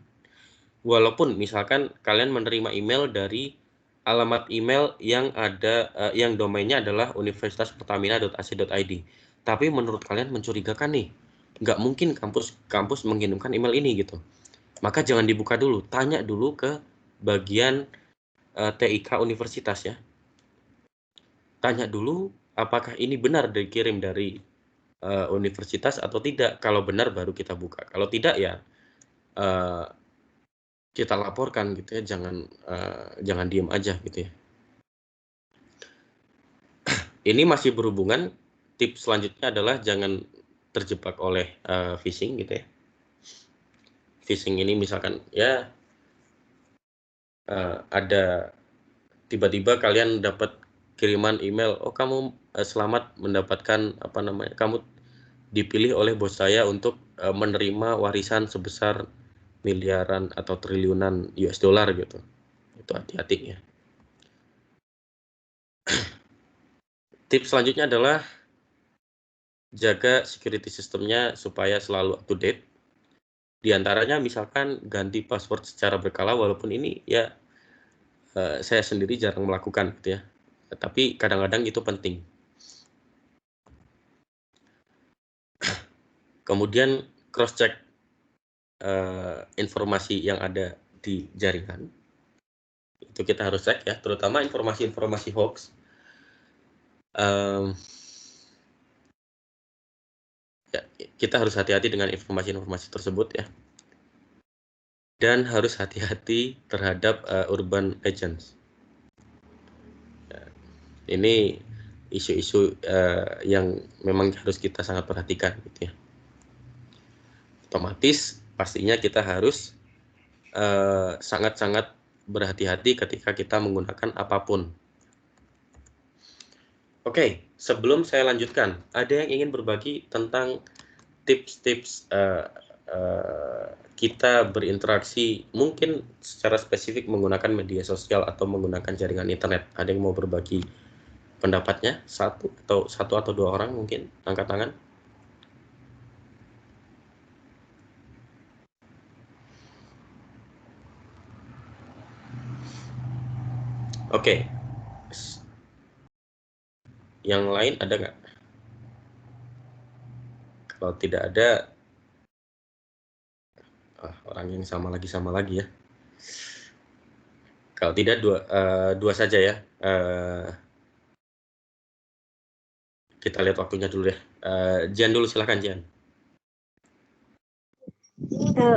A: walaupun misalkan kalian menerima email dari alamat email yang ada yang domainnya adalah universitaspertamina.ac.id, tapi menurut kalian mencurigakan nih, nggak mungkin kampus mengirimkan email ini gitu, maka jangan dibuka dulu, tanya dulu ke bagian TIK universitas ya, tanya dulu apakah ini benar dikirim dari universitas atau tidak. Kalau benar baru kita buka, kalau tidak ya kita laporkan gitu ya, jangan diem aja gitu ya. Ini masih berhubungan, tips selanjutnya adalah jangan terjebak oleh phishing gitu ya. Phishing ini misalkan ya ada tiba-tiba kalian dapat kiriman email, oh kamu selamat mendapatkan apa namanya, kamu dipilih oleh bos saya untuk menerima warisan sebesar miliaran atau triliunan US dollar gitu. Itu hati-hati ya. Tips selanjutnya adalah jaga security sistemnya supaya selalu up to date. Di antaranya misalkan ganti password secara berkala, walaupun ini ya saya sendiri jarang melakukan gitu ya. Tapi kadang-kadang itu penting. Kemudian cross check informasi yang ada di jaringan. Itu kita harus cek ya, terutama informasi-informasi hoax. Ya, kita harus hati-hati dengan informasi-informasi tersebut ya. Dan harus hati-hati terhadap urban legends. Ya, ini isu-isu yang memang harus kita sangat perhatikan gitu ya. Otomatis pastinya kita harus sangat-sangat berhati-hati ketika kita menggunakan apapun. Oke, sebelum saya lanjutkan, ada yang ingin berbagi tentang tips-tips kita berinteraksi mungkin secara spesifik menggunakan media sosial atau menggunakan jaringan internet. Ada yang mau berbagi pendapatnya? Satu atau dua orang mungkin, angkat tangan. Oke. Yang lain ada nggak? Kalau tidak ada, orang yang sama lagi ya. Kalau tidak dua saja ya. Kita lihat waktunya dulu ya. Jian dulu, silahkan Jian.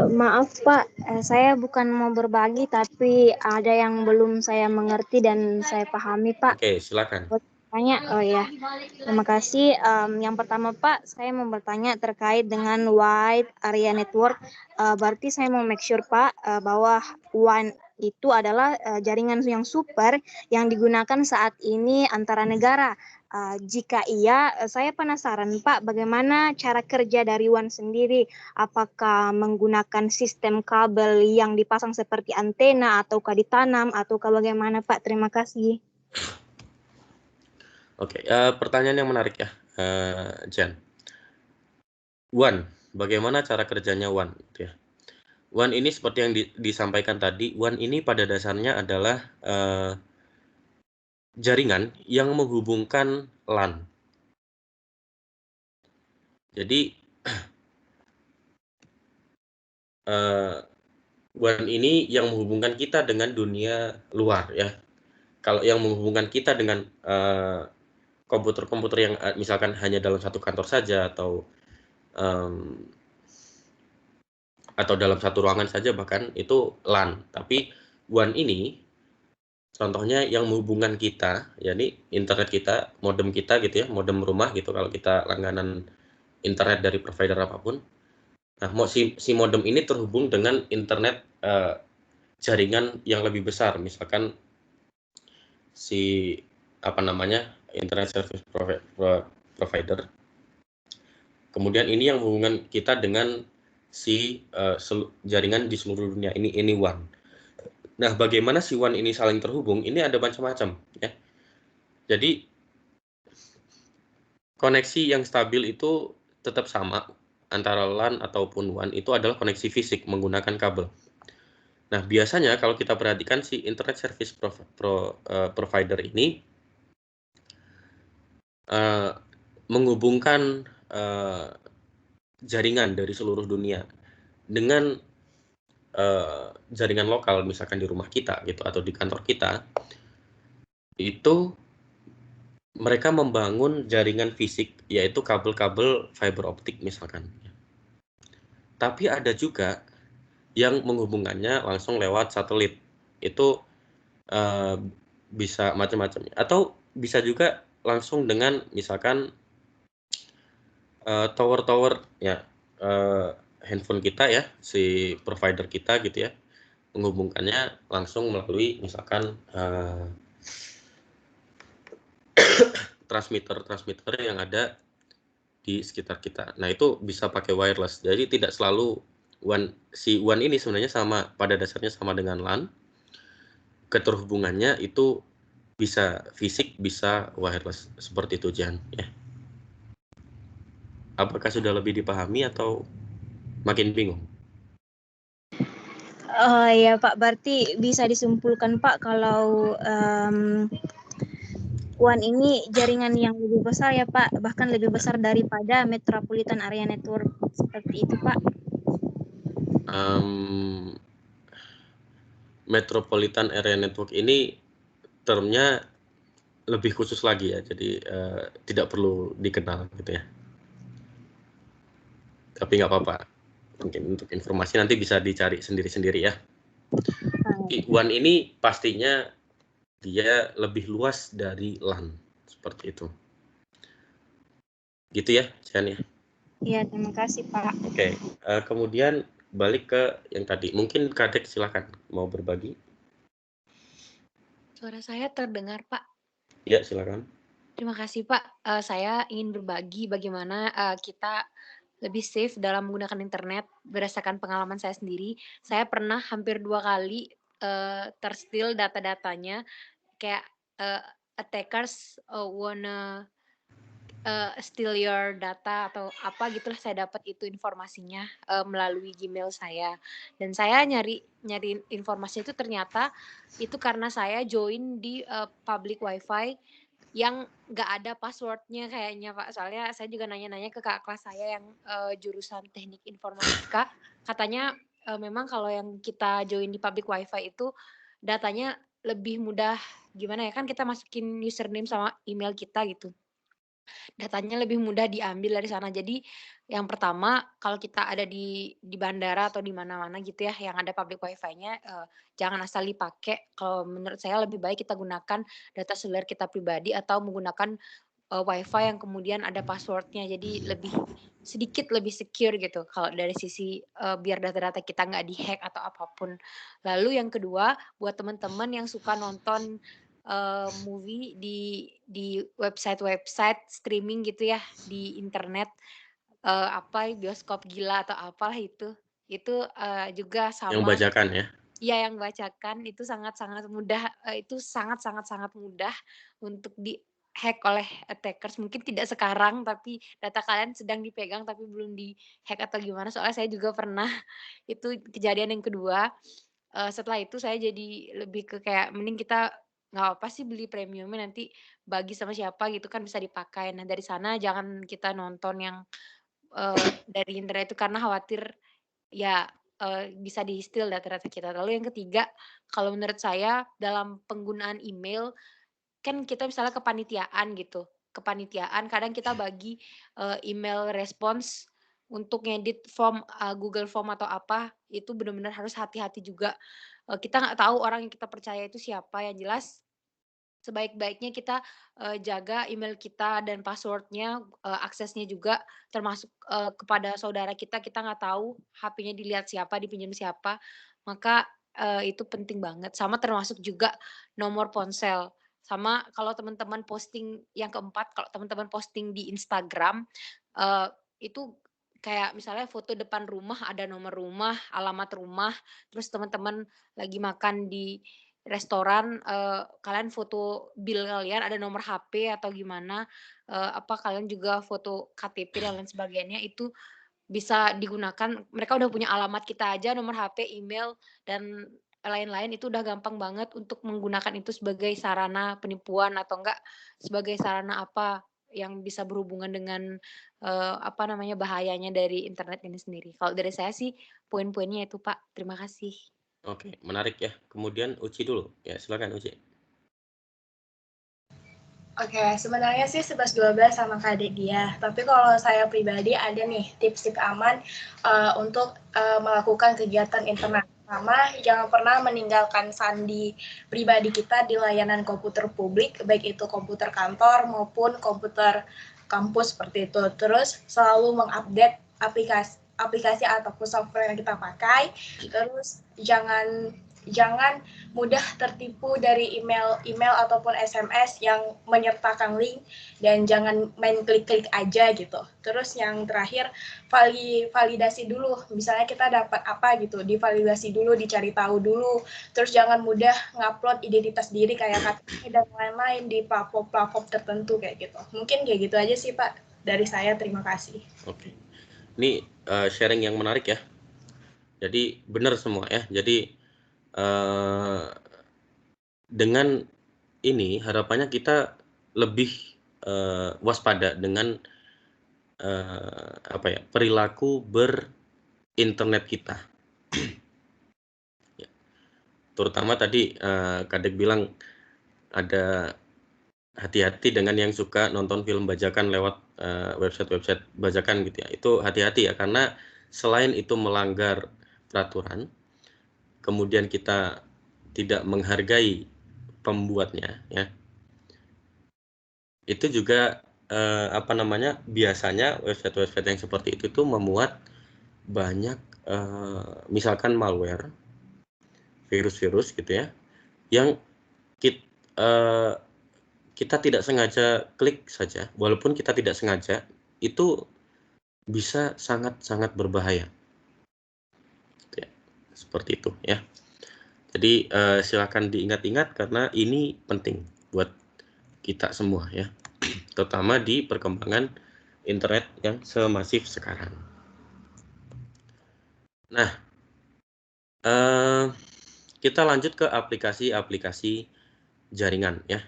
E: Maaf Pak, saya bukan mau berbagi tapi ada yang belum saya mengerti dan saya pahami Pak.
A: Oke, silakan.
E: Tanya, oh ya, terima kasih. Yang pertama Pak, saya mau bertanya terkait dengan Wide Area Network. Berarti saya mau make sure Pak bahwa WAN itu adalah jaringan yang super yang digunakan saat ini antara negara. Jika iya, saya penasaran Pak, bagaimana cara kerja dari WAN sendiri? Apakah menggunakan sistem kabel yang dipasang seperti antena ataukah ditanam ataukah bagaimana Pak? Terima kasih.
A: Oke, pertanyaan yang menarik ya, Jan. WAN, bagaimana cara kerjanya WAN? Gitu ya. WAN ini seperti yang disampaikan tadi, WAN ini pada dasarnya adalah jaringan yang menghubungkan LAN. Jadi WAN ini yang menghubungkan kita dengan dunia luar ya. Kalau yang menghubungkan kita dengan komputer-komputer yang misalkan hanya dalam satu kantor saja atau dalam satu ruangan saja bahkan, itu LAN. Tapi WAN ini contohnya yang menghubungkan kita, yakni internet kita, modem kita gitu ya, modem rumah gitu kalau kita langganan internet dari provider apapun, Nah, si modem ini terhubung dengan internet jaringan yang lebih besar, misalkan si internet service provider. Kemudian ini yang menghubungkan kita dengan si jaringan di seluruh dunia, ini WAN. Nah, bagaimana si WAN ini saling terhubung? Ini ada macam-macam, ya. Jadi koneksi yang stabil itu tetap sama antara LAN ataupun WAN, itu adalah koneksi fisik menggunakan kabel. Nah, biasanya kalau kita perhatikan si internet service provider ini menghubungkan jaringan dari seluruh dunia dengan jaringan lokal, misalkan di rumah kita gitu atau di kantor kita. Itu mereka membangun jaringan fisik, yaitu kabel-kabel fiber optik misalkan. Tapi ada juga yang menghubungkannya langsung lewat satelit. Itu bisa macam-macam. Atau bisa juga langsung dengan misalkan tower-tower ya, handphone kita ya, si provider kita gitu ya, menghubungkannya langsung melalui misalkan transmitter yang ada di sekitar kita. Nah, itu bisa pakai wireless. Jadi tidak selalu si WAN ini sebenarnya pada dasarnya sama dengan LAN. Keterhubungannya itu bisa fisik, bisa wireless. Seperti itu, Jan, ya. Apakah sudah lebih dipahami atau makin bingung?
E: Ya Pak, berarti bisa disimpulkan Pak kalau WAN ini jaringan yang lebih besar ya Pak, bahkan lebih besar daripada Metropolitan Area Network, seperti itu Pak.
A: Metropolitan Area Network ini termnya lebih khusus lagi ya, jadi tidak perlu dikenal gitu ya. Tapi nggak apa-apa, mungkin untuk informasi nanti bisa dicari sendiri-sendiri ya. WAN ini pastinya dia lebih luas dari LAN, seperti itu. Gitu ya, Jan ya?
E: Iya, terima kasih Pak.
A: Oke, kemudian balik ke yang tadi. Mungkin Kadek silakan mau berbagi.
F: Suara saya terdengar, Pak.
A: Ya, silakan.
F: Terima kasih, Pak. Saya ingin berbagi bagaimana kita lebih safe dalam menggunakan internet berdasarkan pengalaman saya sendiri. Saya pernah hampir 2 kali tersteal data-datanya, kayak attackers wanna steal your data atau apa gitulah, saya dapat itu informasinya melalui Gmail saya. Dan saya nyari informasi itu ternyata itu karena saya join di public wifi yang nggak ada passwordnya kayaknya Pak. Soalnya saya juga nanya-nanya ke kakak kelas saya yang jurusan teknik informatika. Katanya memang kalau yang kita join di public wifi itu datanya lebih mudah, gimana ya, kan kita masukin username sama email kita gitu. Datanya lebih mudah diambil dari sana. Jadi yang pertama, kalau kita ada di bandara atau di mana-mana gitu ya yang ada public wifi-nya, jangan asal dipakai. Kalau menurut saya lebih baik kita gunakan data seluler kita pribadi atau menggunakan wifi yang kemudian ada password-nya. Jadi sedikit lebih secure gitu kalau dari sisi biar data-data kita nggak di-hack atau apapun. Lalu yang kedua, buat teman-teman yang suka nonton movie di website streaming gitu ya, di internet, bioskop gila atau apalah itu juga
A: Yang
F: sama.
A: bajakan ya?
F: Iya, yang bacakan itu sangat-sangat mudah, itu sangat mudah untuk di-hack oleh attackers. Mungkin tidak sekarang, tapi data kalian sedang dipegang tapi belum di-hack atau gimana, soalnya saya juga pernah. Itu kejadian yang kedua. Setelah itu saya jadi lebih ke kayak mending kita nggak apa sih beli premiumnya, nanti bagi sama siapa gitu kan bisa dipakai. Nah, dari sana jangan kita nonton yang dari internet itu karena khawatir ya bisa di-steal data-data kita. Lalu yang ketiga, kalau menurut saya dalam penggunaan email, kan kita misalnya kepanitiaan gitu, kepanitiaan kadang kita bagi email respons untuk ngedit form Google Form atau apa, itu benar-benar harus hati-hati juga. Kita nggak tahu orang yang kita percaya itu siapa, yang jelas sebaik-baiknya kita jaga email kita dan passwordnya, aksesnya juga termasuk kepada saudara kita, kita nggak tahu HP-nya dilihat siapa, dipinjam siapa, maka itu penting banget. Sama termasuk juga nomor ponsel. Sama kalau teman-teman posting yang keempat, kalau teman-teman posting di Instagram, itu kayak misalnya foto depan rumah, ada nomor rumah, alamat rumah, terus teman-teman lagi makan di restoran, kalian foto bill kalian, ada nomor HP atau gimana, apa kalian juga foto KTP dan lain sebagainya, itu bisa digunakan. Mereka udah punya alamat kita aja, nomor HP, email, dan lain-lain, itu udah gampang banget untuk menggunakan itu sebagai sarana penipuan atau enggak sebagai sarana apa yang bisa berhubungan dengan, apa namanya, bahayanya dari internet ini sendiri. Kalau dari saya sih poin-poinnya itu, Pak. Terima kasih.
A: Oke, menarik ya. Kemudian Uci dulu. Ya, silakan Uci.
G: Oke, sebenarnya sih 11-12 sama Kak dia. Tapi kalau saya pribadi ada nih tips-tips aman untuk melakukan kegiatan internet. Pertama, jangan pernah meninggalkan sandi pribadi kita di layanan komputer publik, baik itu komputer kantor maupun komputer kampus seperti itu. Terus selalu mengupdate aplikasi ataupun software yang kita pakai. Terus jangan mudah tertipu dari email ataupun SMS yang menyertakan link, dan jangan main klik-klik aja gitu. Terus yang terakhir, validasi dulu. Misalnya kita dapat apa gitu, divalidasi dulu, dicari tahu dulu. Terus jangan mudah ngupload identitas diri kayak KTP dan lain-lain di platform-platform tertentu kayak gitu. Mungkin kayak gitu aja sih Pak dari saya. Terima kasih.
A: Oke. Ini sharing yang menarik ya. Jadi benar semua ya. Jadi dengan ini harapannya kita lebih waspada dengan perilaku berinternet kita. Ya. Terutama tadi Kadek bilang ada hati-hati dengan yang suka nonton film bajakan lewat website-website bajakan gitu ya. Itu hati-hati ya, karena selain itu melanggar peraturan, kemudian kita tidak menghargai pembuatnya ya, itu juga biasanya website-website yang seperti itu tuh memuat banyak misalkan malware, virus-virus gitu ya, yang kita tidak sengaja klik saja, walaupun kita tidak sengaja, itu bisa sangat-sangat berbahaya. Seperti itu ya. Jadi silakan diingat-ingat karena ini penting buat kita semua ya, terutama di perkembangan internet yang semasif sekarang. Nah, kita lanjut ke aplikasi-aplikasi jaringan ya.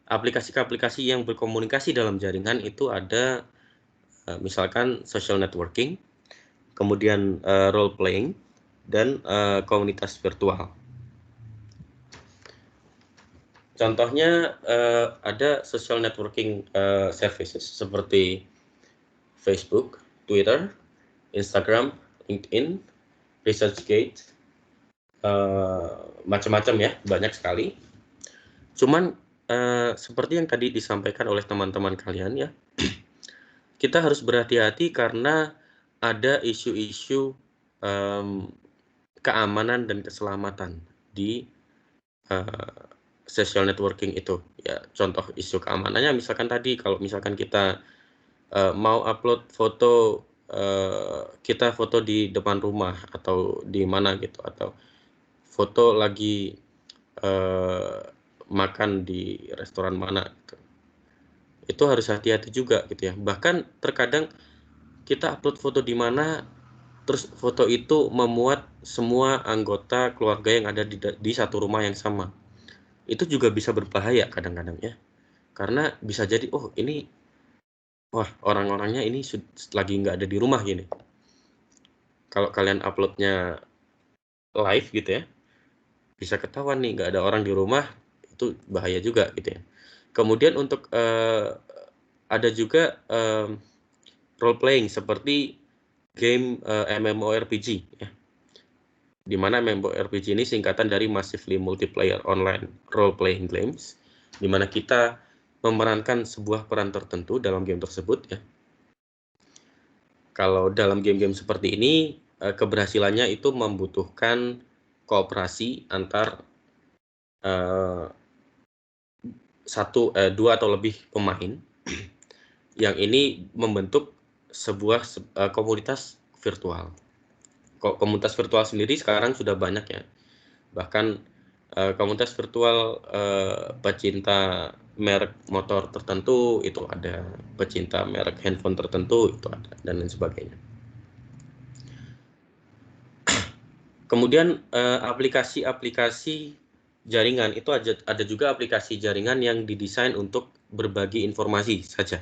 A: Aplikasi-aplikasi yang berkomunikasi dalam jaringan itu ada misalkan social networking, kemudian role playing, dan komunitas virtual. Contohnya ada social networking services seperti Facebook, Twitter, Instagram, LinkedIn, ResearchGate, macam-macam ya, banyak sekali. Cuman seperti yang tadi disampaikan oleh teman-teman kalian ya, kita harus berhati-hati karena ada isu-isu keamanan dan keselamatan di social networking itu ya. Contoh isu keamanannya misalkan tadi, kalau misalkan kita mau upload foto, kita foto di depan rumah atau di mana gitu, atau foto lagi makan di restoran mana gitu, itu harus hati-hati juga gitu ya. Bahkan terkadang kita upload foto di mana, terus foto itu memuat semua anggota keluarga yang ada di satu rumah yang sama. Itu juga bisa berbahaya kadang-kadang ya, karena bisa jadi ini orang-orangnya ini lagi nggak ada di rumah gini. Kalau kalian uploadnya live gitu ya, bisa ketahuan nih nggak ada orang di rumah, itu bahaya juga gitu ya. Kemudian untuk ada juga role playing seperti game MMORPG ya, di mana MMORPG ini singkatan dari Massively Multiplayer Online Role Playing Games, di mana kita memerankan sebuah peran tertentu dalam game tersebut ya. Kalau dalam game-game seperti ini, keberhasilannya itu membutuhkan kooperasi antar dua atau lebih pemain yang ini membentuk sebuah komunitas virtual. Komunitas virtual sendiri sekarang sudah banyak ya. Bahkan komunitas virtual pecinta merek motor tertentu itu ada, pecinta merek handphone tertentu itu ada, dan lain sebagainya. Kemudian aplikasi-aplikasi jaringan itu ada juga aplikasi jaringan yang didesain untuk berbagi informasi saja.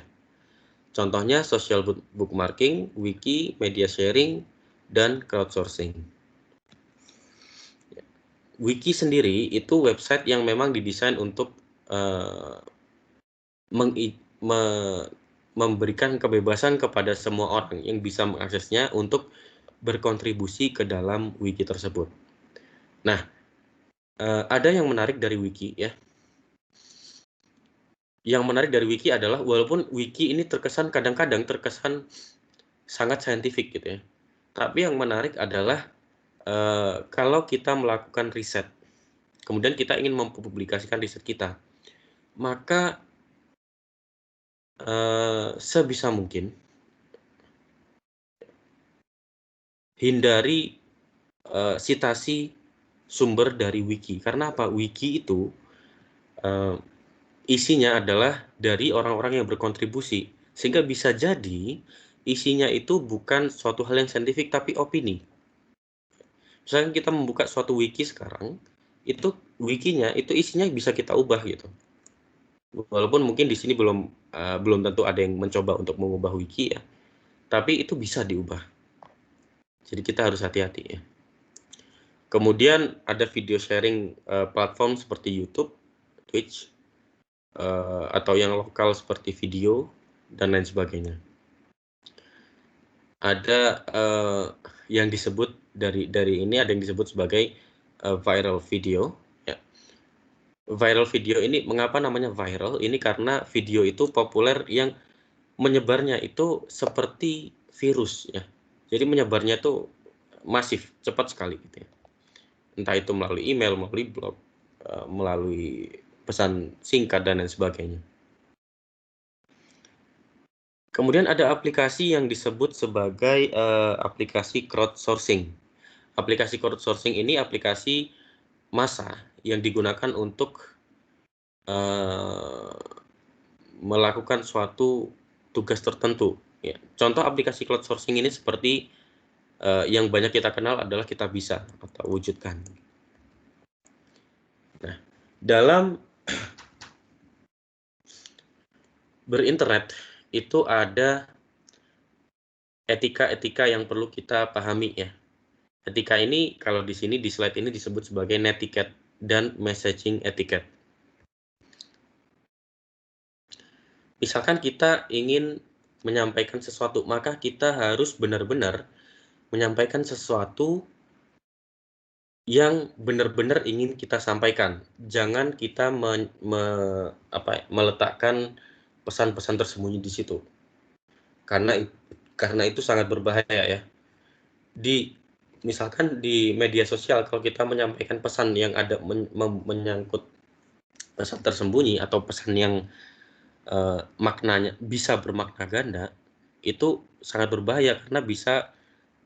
A: Contohnya social bookmarking, wiki, media sharing, dan crowdsourcing. Wiki sendiri itu website yang memang didesain untuk memberikan kebebasan kepada semua orang yang bisa mengaksesnya untuk berkontribusi ke dalam wiki tersebut. Nah, ada yang menarik dari wiki ya. Yang menarik dari wiki adalah walaupun wiki ini kadang-kadang terkesan sangat saintifik gitu ya. Tapi yang menarik adalah kalau kita melakukan riset, kemudian kita ingin mempublikasikan riset kita, maka sebisa mungkin hindari sitasi sumber dari wiki. Karena apa? Wiki itu isinya adalah dari orang-orang yang berkontribusi, sehingga bisa jadi isinya itu bukan suatu hal yang saintifik tapi opini. Misalkan kita membuka suatu wiki sekarang, itu wikinya itu isinya bisa kita ubah gitu. Walaupun mungkin di sini belum tentu ada yang mencoba untuk mengubah wiki ya, tapi itu bisa diubah. Jadi kita harus hati-hati ya. Kemudian ada video sharing platform seperti YouTube, Twitch, atau yang lokal seperti video dan lain sebagainya. Ada yang disebut dari ini ada yang disebut sebagai viral video. Ya. Viral video ini mengapa namanya viral? Ini karena video itu populer yang menyebarnya itu seperti virus ya. Jadi menyebarnya itu masif, cepat sekali gitu ya. Entah itu melalui email, melalui blog, melalui pesan singkat dan lain sebagainya. Kemudian ada aplikasi yang disebut sebagai aplikasi crowdsourcing. Aplikasi crowdsourcing ini aplikasi massa yang digunakan untuk melakukan suatu tugas tertentu. Ya. Contoh aplikasi crowdsourcing ini seperti yang banyak kita kenal adalah Kitabisa atau Wujudkan. Nah, dalam berinternet itu ada etika-etika yang perlu kita pahami ya. Etika ini kalau di sini di slide ini disebut sebagai netiquette dan messaging etiquette. Misalkan kita ingin menyampaikan sesuatu, maka kita harus benar-benar menyampaikan sesuatu yang benar-benar ingin kita sampaikan. Jangan kita meletakkan pesan-pesan tersembunyi di situ. Karena itu sangat berbahaya ya. Misalkan di media sosial kalau kita menyampaikan pesan yang ada menyangkut pesan tersembunyi atau pesan yang maknanya bisa bermakna ganda, itu sangat berbahaya karena bisa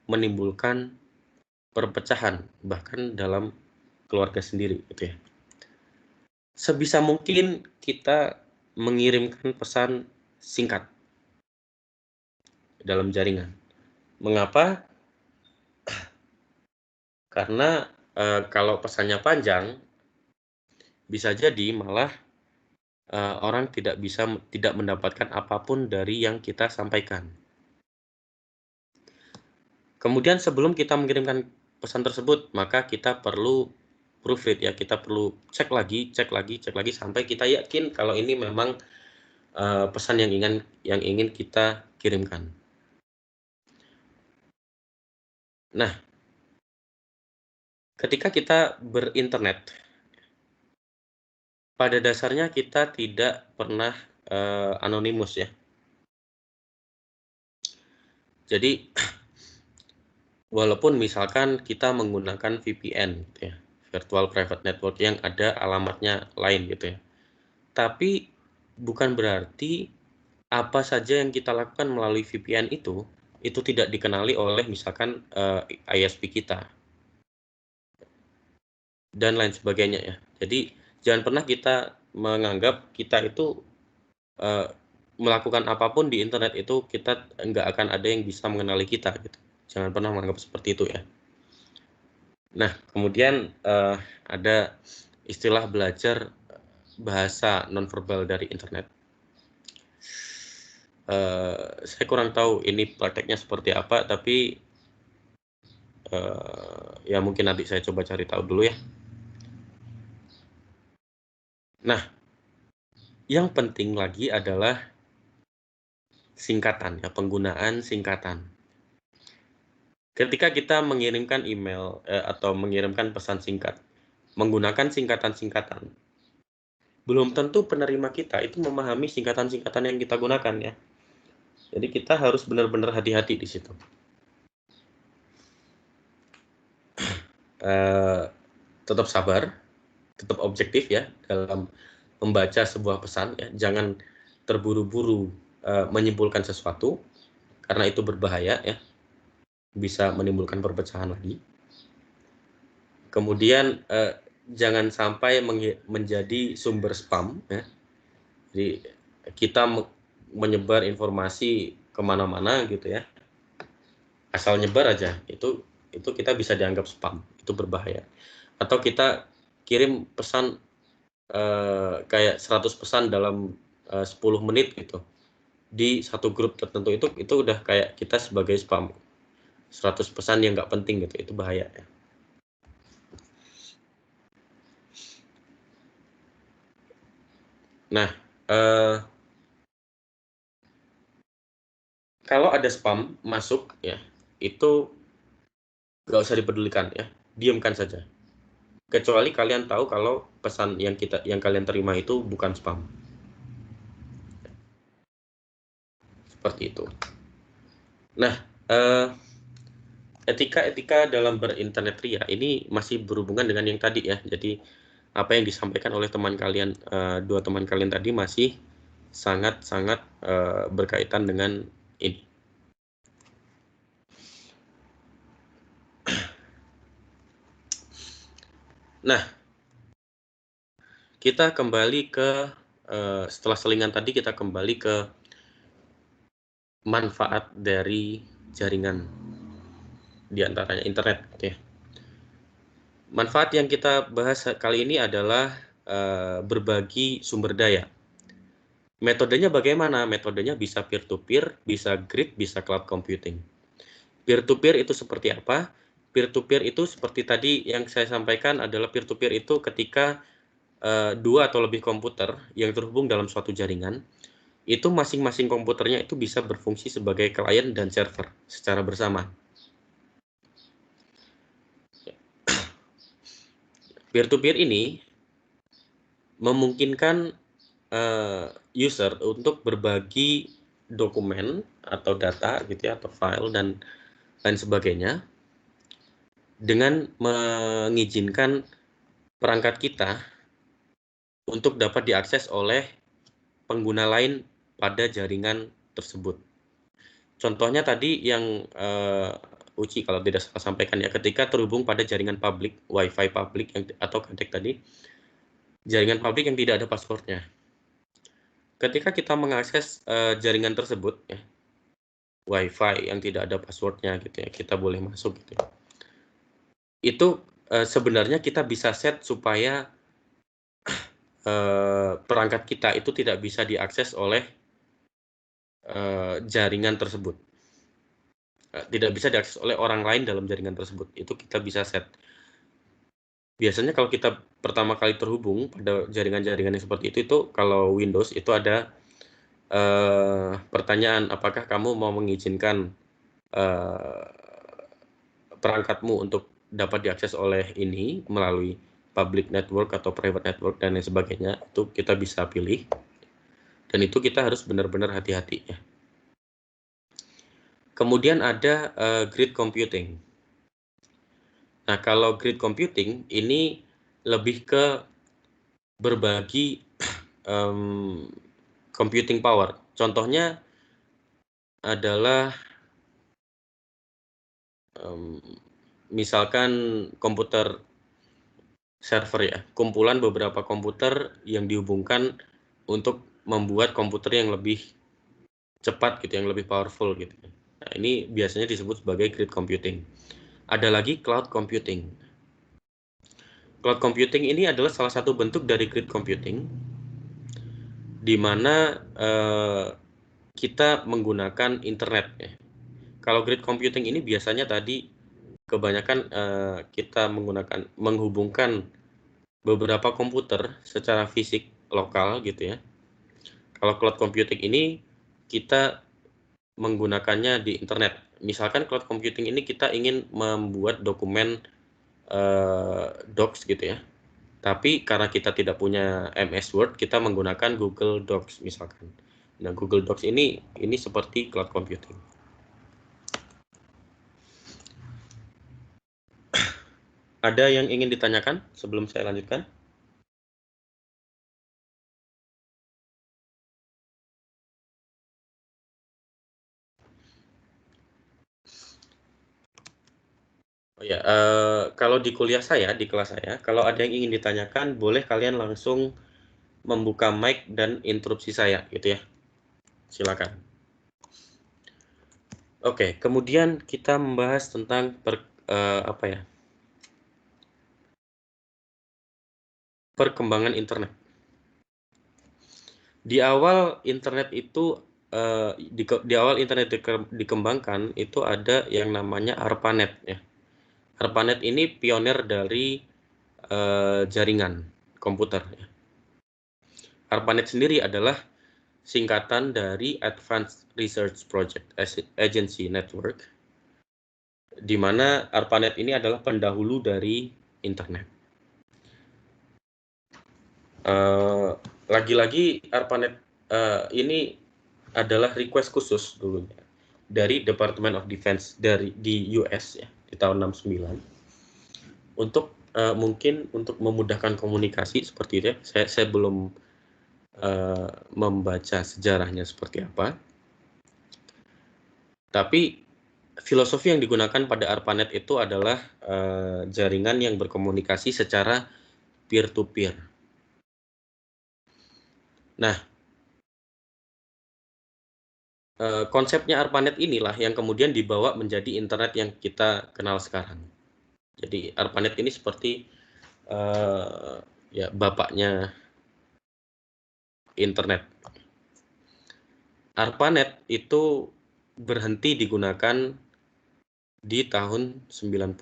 A: menimbulkan perpecahan bahkan dalam keluarga sendiri gitu ya. Sebisa mungkin kita mengirimkan pesan singkat dalam jaringan. Mengapa? Karena kalau pesannya panjang bisa jadi malah orang tidak mendapatkan apapun dari yang kita sampaikan. Kemudian sebelum kita mengirimkan pesan tersebut, maka kita perlu proofread ya, kita perlu cek lagi sampai kita yakin kalau ini memang pesan yang ingin kita kirimkan. Nah, ketika kita berinternet, pada dasarnya kita tidak pernah anonimus ya. Jadi walaupun misalkan kita menggunakan VPN gitu ya, Virtual Private Network yang ada alamatnya lain gitu ya. Tapi bukan berarti apa saja yang kita lakukan melalui VPN itu tidak dikenali oleh misalkan ISP kita dan lain sebagainya ya. Jadi jangan pernah kita menganggap kita itu melakukan apapun di internet itu kita nggak akan ada yang bisa mengenali kita gitu. Jangan pernah menganggap seperti itu ya. Nah, kemudian ada istilah belajar bahasa nonverbal dari internet. Saya kurang tahu ini prakteknya seperti apa, tapi ya mungkin nanti saya coba cari tahu dulu ya. Nah, yang penting lagi adalah singkatan ya, penggunaan singkatan. Ketika kita mengirimkan email atau mengirimkan pesan singkat, menggunakan singkatan-singkatan, belum tentu penerima kita itu memahami singkatan-singkatan yang kita gunakan ya. Jadi kita harus benar-benar hati-hati di situ. Tetap sabar, tetap objektif ya dalam membaca sebuah pesan ya. Jangan terburu-buru menyimpulkan sesuatu karena itu berbahaya ya. Bisa menimbulkan perpecahan lagi. Kemudian jangan sampai menjadi sumber spam ya. Jadi kita menyebar informasi kemana-mana gitu ya, asal nyebar aja, itu kita bisa dianggap spam, itu berbahaya. Atau kita kirim pesan kayak 100 pesan dalam 10 menit gitu di satu grup tertentu, itu udah kayak kita sebagai spam, 100 pesan yang nggak penting gitu, itu bahaya ya. Nah, kalau ada spam masuk ya, itu nggak usah dipedulikan ya, diamkan saja. Kecuali kalian tahu kalau pesan yang kalian terima itu bukan spam. Seperti itu. Nah, etika dalam berinternet ria ini masih berhubungan dengan yang tadi ya. Jadi apa yang disampaikan oleh teman kalian, dua teman kalian tadi masih sangat-sangat berkaitan dengan ini. Nah, kita kembali ke setelah selingan tadi, kita kembali ke manfaat dari jaringan di antaranya internet ya. Manfaat yang kita bahas kali ini adalah berbagi sumber daya. Metodenya bagaimana? Metodenya bisa peer-to-peer, bisa grid, bisa cloud computing. Peer-to-peer itu seperti apa? Peer-to-peer itu seperti tadi yang saya sampaikan adalah peer-to-peer itu ketika dua atau lebih komputer yang terhubung dalam suatu jaringan, itu masing-masing komputernya itu bisa berfungsi sebagai klien dan server secara bersama. Peer-to-peer ini memungkinkan user untuk berbagi dokumen atau data gitu ya, atau file dan lain sebagainya dengan mengizinkan perangkat kita untuk dapat diakses oleh pengguna lain pada jaringan tersebut. Contohnya tadi yang Uci kalau tidak salah sampaikan ya, ketika terhubung pada jaringan publik, Wi-Fi publik atau connect tadi, jaringan publik yang tidak ada passwordnya. Ketika kita mengakses jaringan tersebut ya, Wi-Fi yang tidak ada passwordnya gitu ya, kita boleh masuk gitu. Itu sebenarnya kita bisa set supaya perangkat kita itu tidak bisa diakses oleh jaringan tersebut. Tidak bisa diakses oleh orang lain dalam jaringan tersebut. Itu kita bisa set. Biasanya kalau kita pertama kali terhubung pada jaringan-jaringan yang seperti itu kalau Windows itu ada pertanyaan, apakah kamu mau mengizinkan perangkatmu untuk dapat diakses oleh ini melalui public network atau private network dan lain sebagainya, itu kita bisa pilih. Dan itu kita harus benar-benar hati-hati ya. Kemudian ada grid computing. Nah, kalau grid computing ini lebih ke berbagi computing power. Contohnya adalah misalkan komputer server ya, kumpulan beberapa komputer yang dihubungkan untuk membuat komputer yang lebih cepat gitu, yang lebih powerful gitu. Nah, ini biasanya disebut sebagai grid computing. Ada lagi cloud computing. Cloud computing ini adalah salah satu bentuk dari grid computing, di mana kita menggunakan internet. Ya. Kalau grid computing ini biasanya tadi kebanyakan kita menghubungkan beberapa komputer secara fisik lokal gitu ya. Kalau cloud computing ini kita menggunakannya di internet. Misalkan cloud computing ini kita ingin membuat dokumen Docs gitu ya. Tapi karena kita tidak punya MS Word, kita menggunakan Google Docs misalkan. Nah, Google Docs ini seperti cloud computing. Ada yang ingin ditanyakan sebelum saya lanjutkan? Oh ya, kalau di kuliah saya, di kelas saya, kalau ada yang ingin ditanyakan, boleh kalian langsung membuka mic dan interupsi saya, gitu ya. Silakan. Oke, kemudian kita membahas tentang perkembangan internet. Di awal internet itu di awal internet dikembangkan itu ada yang namanya ARPANET ya. ARPANET ini pionir dari jaringan komputer. Ya. ARPANET sendiri adalah singkatan dari Advanced Research Project Agency Network, di mana ARPANET ini adalah pendahulu dari internet. Lagi-lagi ARPANET ini adalah request khusus dulunya dari Department of Defense di US ya. Di tahun 69 untuk mungkin untuk memudahkan komunikasi seperti itu ya. Saya belum membaca sejarahnya seperti apa, tapi filosofi yang digunakan pada ARPANET itu adalah jaringan yang berkomunikasi secara peer-to-peer. Nah, konsepnya ARPANET inilah yang kemudian dibawa menjadi internet yang kita kenal sekarang. Jadi ARPANET ini seperti ya bapaknya internet. ARPANET itu berhenti digunakan di tahun 90,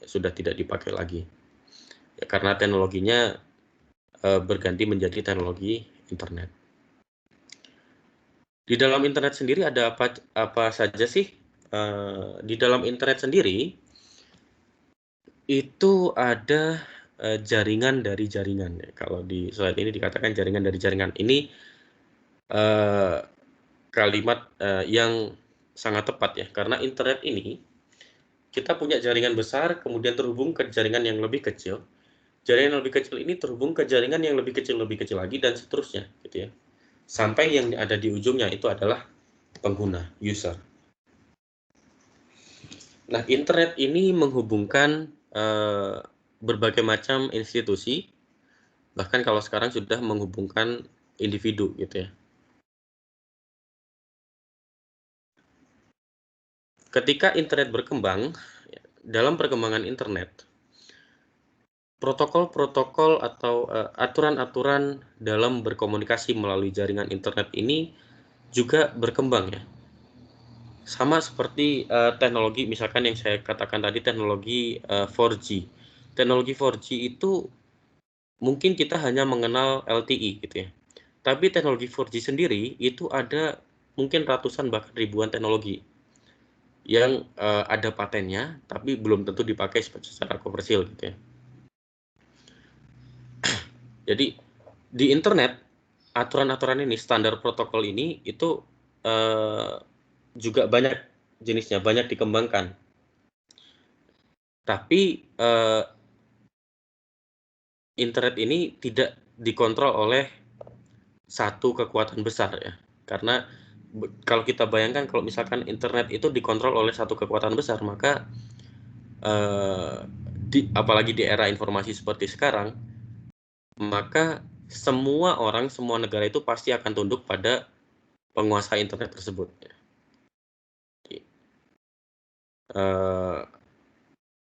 A: sudah tidak dipakai lagi. Ya, karena teknologinya berganti menjadi teknologi internet. Di dalam internet sendiri ada apa saja sih? Di dalam internet sendiri itu ada jaringan dari jaringan. Kalau di slide ini dikatakan jaringan dari jaringan. Ini kalimat yang sangat tepat ya, karena internet ini kita punya jaringan besar, kemudian terhubung ke jaringan yang lebih kecil. Jaringan yang lebih kecil ini terhubung ke jaringan yang lebih kecil lagi, dan seterusnya, gitu ya. Sampai yang ada di ujungnya itu adalah pengguna, user. Nah, internet ini menghubungkan berbagai macam institusi, bahkan kalau sekarang sudah menghubungkan individu, gitu ya. Ketika internet berkembang, dalam perkembangan internet, protokol-protokol atau aturan-aturan dalam berkomunikasi melalui jaringan internet ini juga berkembang ya. Sama seperti teknologi, misalkan yang saya katakan tadi, teknologi 4G. Teknologi 4G itu mungkin kita hanya mengenal LTE gitu ya. Tapi teknologi 4G sendiri itu ada mungkin ratusan bahkan ribuan teknologi yang ada patennya, tapi belum tentu dipakai secara komersil gitu ya. Jadi di internet aturan-aturan ini, standar protokol ini itu juga banyak jenisnya, banyak dikembangkan. Tapi internet ini tidak dikontrol oleh satu kekuatan besar ya. Karena kalau kita bayangkan kalau misalkan internet itu dikontrol oleh satu kekuatan besar, maka apalagi di era informasi seperti sekarang, maka semua orang, semua negara itu pasti akan tunduk pada penguasa internet tersebut.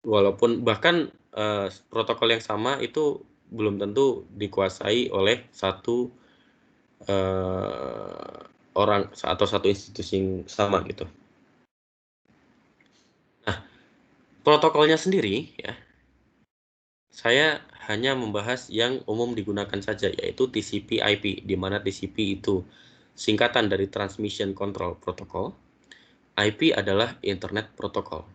A: Walaupun bahkan protokol yang sama itu belum tentu dikuasai oleh satu orang atau satu institusi yang sama gitu. Nah, protokolnya sendiri ya, saya hanya membahas yang umum digunakan saja, yaitu TCP/IP, di mana TCP itu singkatan dari Transmission Control Protocol, IP adalah Internet Protocol.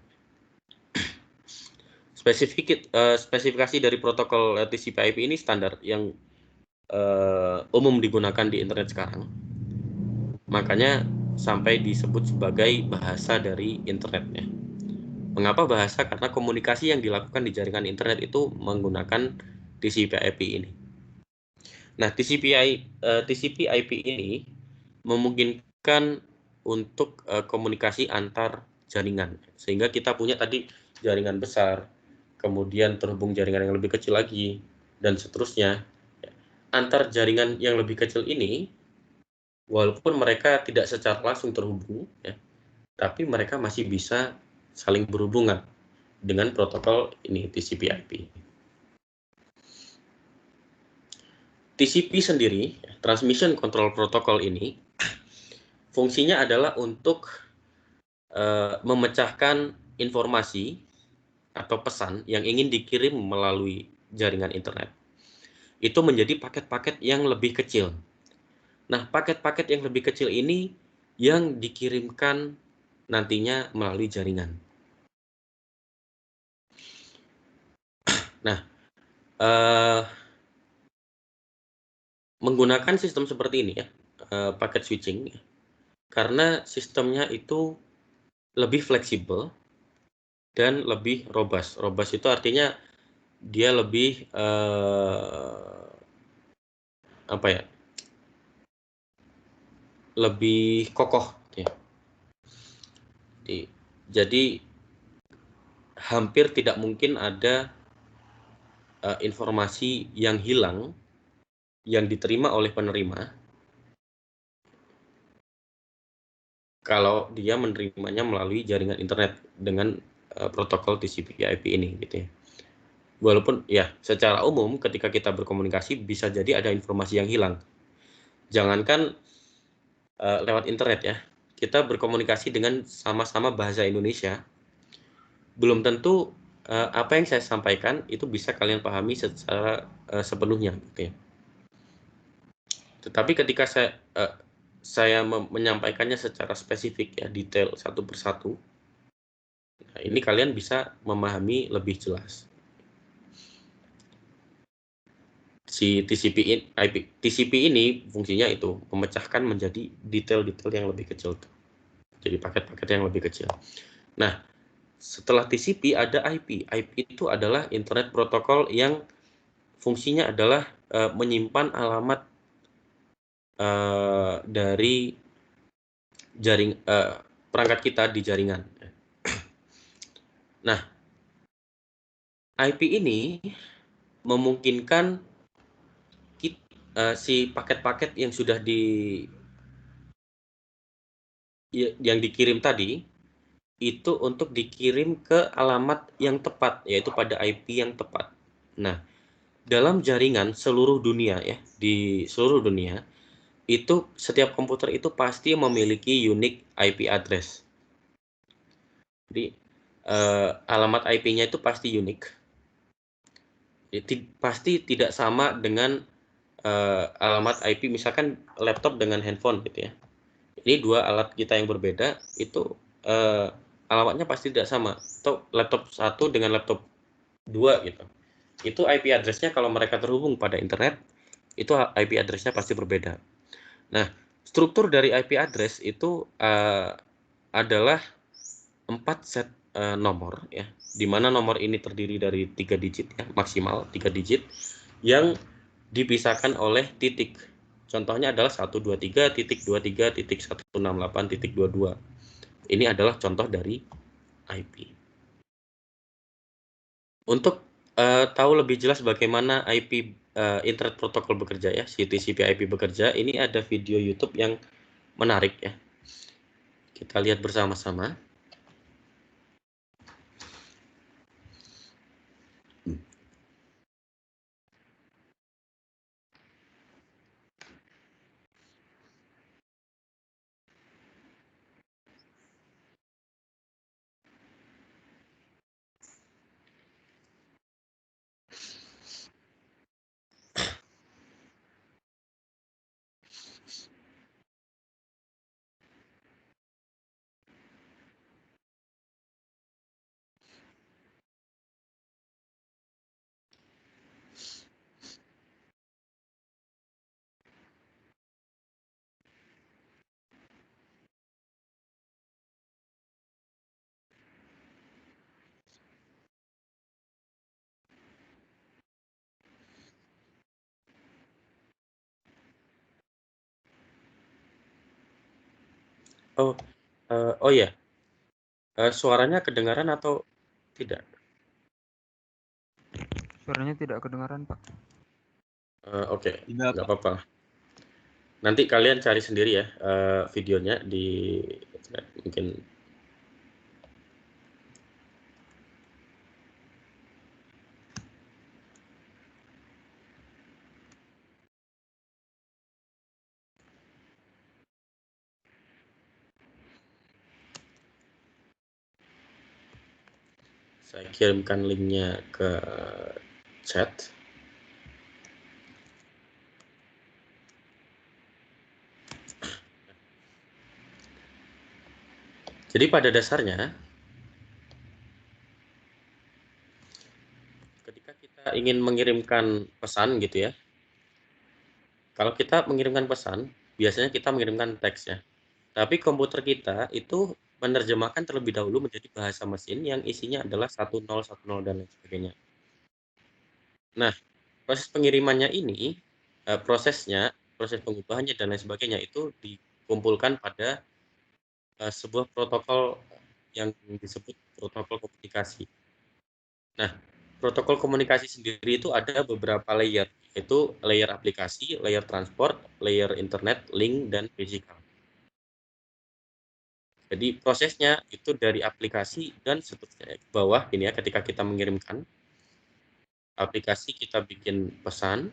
A: Spesifikasi dari protokol TCP/IP ini standar yang umum digunakan di internet sekarang. Makanya sampai disebut sebagai bahasa dari internetnya. Mengapa bahasa? Karena komunikasi yang dilakukan di jaringan internet itu menggunakan TCP/IP ini. Nah, TCP/IP ini memungkinkan untuk komunikasi antar jaringan. Sehingga kita punya tadi jaringan besar, kemudian terhubung jaringan yang lebih kecil lagi, dan seterusnya. Antar jaringan yang lebih kecil ini, walaupun mereka tidak secara langsung terhubung, ya, tapi mereka masih bisa saling berhubungan dengan protokol ini, TCP/IP. TCP sendiri, Transmission Control Protocol ini, fungsinya adalah untuk memecahkan informasi atau pesan yang ingin dikirim melalui jaringan internet. Itu menjadi paket-paket yang lebih kecil. Nah, paket-paket yang lebih kecil ini yang dikirimkan nantinya melalui jaringan. Nah, menggunakan sistem seperti ini ya, paket switching, karena sistemnya itu lebih fleksibel dan lebih robust. Robust itu artinya dia lebih lebih kokoh ya. Jadi hampir tidak mungkin ada informasi yang hilang yang diterima oleh penerima kalau dia menerimanya melalui jaringan internet dengan protokol TCP/IP ini gitu ya. Walaupun ya secara umum ketika kita berkomunikasi bisa jadi ada informasi yang hilang. Jangankan lewat internet ya, kita berkomunikasi dengan sama-sama bahasa Indonesia, belum tentu apa yang saya sampaikan itu bisa kalian pahami secara sepenuhnya gitu ya. Tetapi ketika saya menyampaikannya secara spesifik ya, detail satu persatu, nah ini kalian bisa memahami lebih jelas. Si TCP ini fungsinya itu memecahkan menjadi detail-detail yang lebih kecil, jadi paket-paket yang lebih kecil. Nah, setelah TCP ada IP. IP itu adalah internet protokol yang fungsinya adalah menyimpan alamat dari perangkat kita di jaringan. Nah, IP ini memungkinkan si paket-paket yang sudah yang dikirim tadi itu untuk dikirim ke alamat yang tepat, yaitu pada IP yang tepat. Nah, dalam jaringan seluruh dunia ya, di seluruh dunia itu setiap komputer itu pasti memiliki unique IP address. Jadi alamat IP-nya itu pasti unik. Pasti tidak sama dengan alamat IP misalkan laptop dengan handphone gitu ya. Ini dua alat kita yang berbeda, itu alamatnya pasti tidak sama. Atau laptop 1 dengan laptop 2 gitu. itu IP address-nya kalau mereka terhubung pada internet, itu IP address-nya pasti berbeda. Nah, struktur dari IP address itu adalah 4 set nomor ya, di mana nomor ini terdiri dari 3 digit ya, maksimal 3 digit yang dipisahkan oleh titik. Contohnya adalah 123.23.168.22. Ini adalah contoh dari IP. Untuk tahu lebih jelas bagaimana IP Internet Protocol bekerja ya, TCP/IP bekerja, ini ada video YouTube yang menarik ya. Kita lihat bersama-sama. Oh ya, suaranya kedengaran atau tidak?
C: Suaranya tidak kedengaran, Pak.
A: Oke,
C: Tidak,
A: nggak
C: Pak.
A: apa-apa. Nanti kalian cari sendiri ya videonya di mungkin. Saya kirimkan linknya ke chat. Jadi pada dasarnya, ketika kita ingin mengirimkan pesan gitu ya, kalau kita mengirimkan pesan, biasanya kita mengirimkan teks ya. Tapi komputer kita itu menerjemahkan terlebih dahulu menjadi bahasa mesin yang isinya adalah 1010 dan lain sebagainya. Nah, proses pengirimannya ini, proses pengubahannya dan lain sebagainya itu dikumpulkan pada sebuah protokol yang disebut protokol komunikasi. Nah, protokol komunikasi sendiri itu ada beberapa layer, yaitu layer aplikasi, layer transport, layer internet, link, dan physical. Jadi prosesnya itu dari aplikasi dan seterusnya. Ke bawah ini ya, ketika kita mengirimkan aplikasi, kita bikin pesan.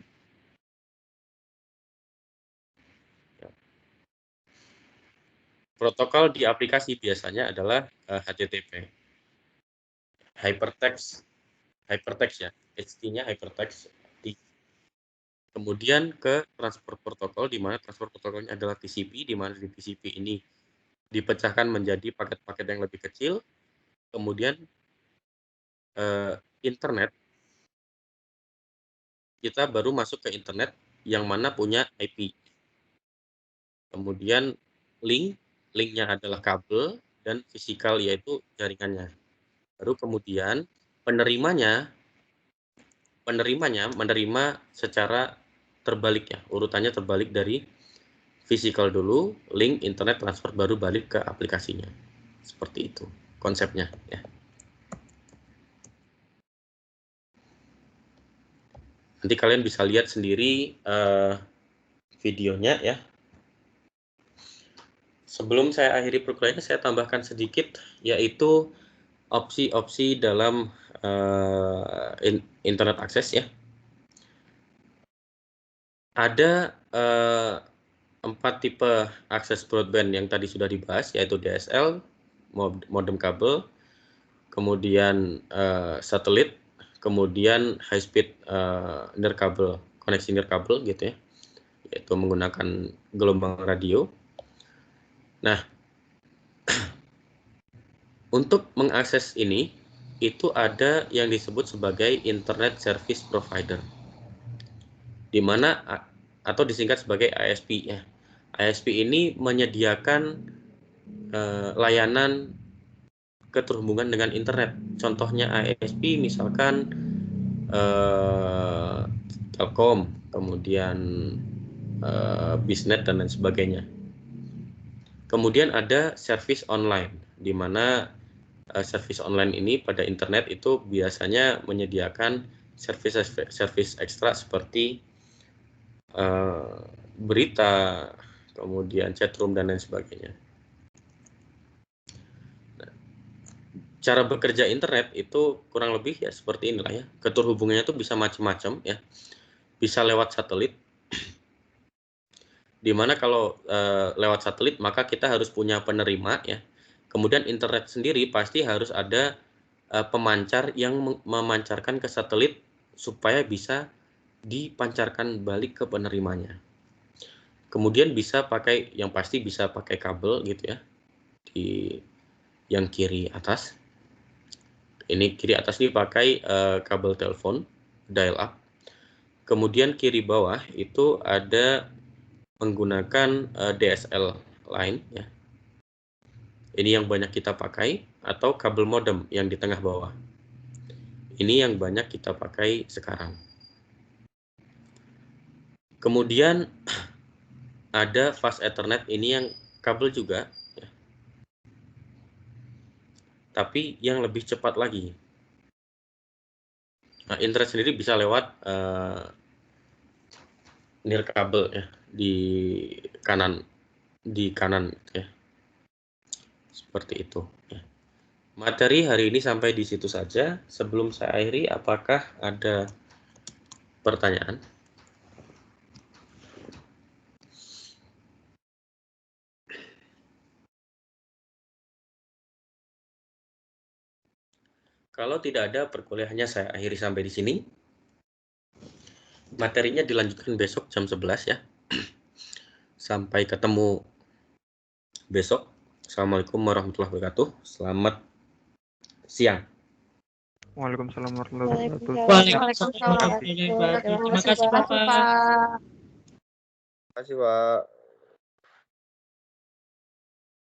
A: Protokol di aplikasi biasanya adalah HTTP. Hypertext ya, HT-nya hypertext. Kemudian ke transport protokol, di mana transport protokolnya adalah TCP, di mana di TCP ini dipecahkan menjadi paket-paket yang lebih kecil. Kemudian internet, kita baru masuk ke internet yang mana punya IP. Kemudian linknya adalah kabel, dan fisikal yaitu jaringannya. Baru kemudian penerimanya menerima secara terbalik ya, urutannya terbalik dari fisikal dulu, link, internet, transfer, baru balik ke aplikasinya. Seperti itu konsepnya ya. Nanti kalian bisa lihat sendiri videonya ya. Sebelum saya akhiri perkuliahan, saya tambahkan sedikit, yaitu opsi-opsi dalam internet akses ya. Ada 4 tipe akses broadband yang tadi sudah dibahas, yaitu DSL, modem kabel, kemudian satelit, kemudian high speed nirkabel, koneksi nirkabel gitu ya, yaitu menggunakan gelombang radio. Nah, untuk mengakses ini itu ada yang disebut sebagai Internet Service Provider, di mana atau disingkat sebagai ISP ya. ISP ini menyediakan layanan keterhubungan dengan internet. Contohnya ISP misalkan Telkom, kemudian Bisnet dan lain sebagainya. Kemudian ada service online, di mana service online ini pada internet itu biasanya menyediakan service ekstra seperti berita, kemudian chatroom dan lain sebagainya. Nah, cara bekerja internet itu kurang lebih ya seperti inilah ya. Keterhubungannya itu bisa macam-macam ya. Bisa lewat satelit. Dimana kalau lewat satelit maka kita harus punya penerima ya. Kemudian internet sendiri pasti harus ada pemancar yang memancarkan ke satelit supaya bisa dipancarkan balik ke penerimanya. Kemudian bisa pakai, yang pasti bisa pakai kabel gitu ya, di yang kiri atas. Ini kiri atas ini pakai kabel telepon dial up. Kemudian kiri bawah itu ada menggunakan DSL line ya. Ini yang banyak kita pakai, atau kabel modem yang di tengah bawah. Ini yang banyak kita pakai sekarang. Kemudian ada fast ethernet, ini yang kabel juga ya. Tapi yang lebih cepat lagi. Nah, internet sendiri bisa lewat nirkabel ya, di kanan ya. Seperti itu ya. Materi hari ini sampai di situ saja. Sebelum saya akhiri, apakah ada pertanyaan? Kalau tidak ada, perkuliahannya saya akhiri sampai di sini. Materinya dilanjutkan besok jam 11 ya. Sampai ketemu besok. Assalamualaikum warahmatullahi wabarakatuh. Selamat siang.
C: Waalaikumsalam warahmatullahi wabarakatuh.
E: Waalaikumsalam.
H: Terima kasih, Bapak.
E: Terima kasih, Pak.
H: Terima kasih, Pak.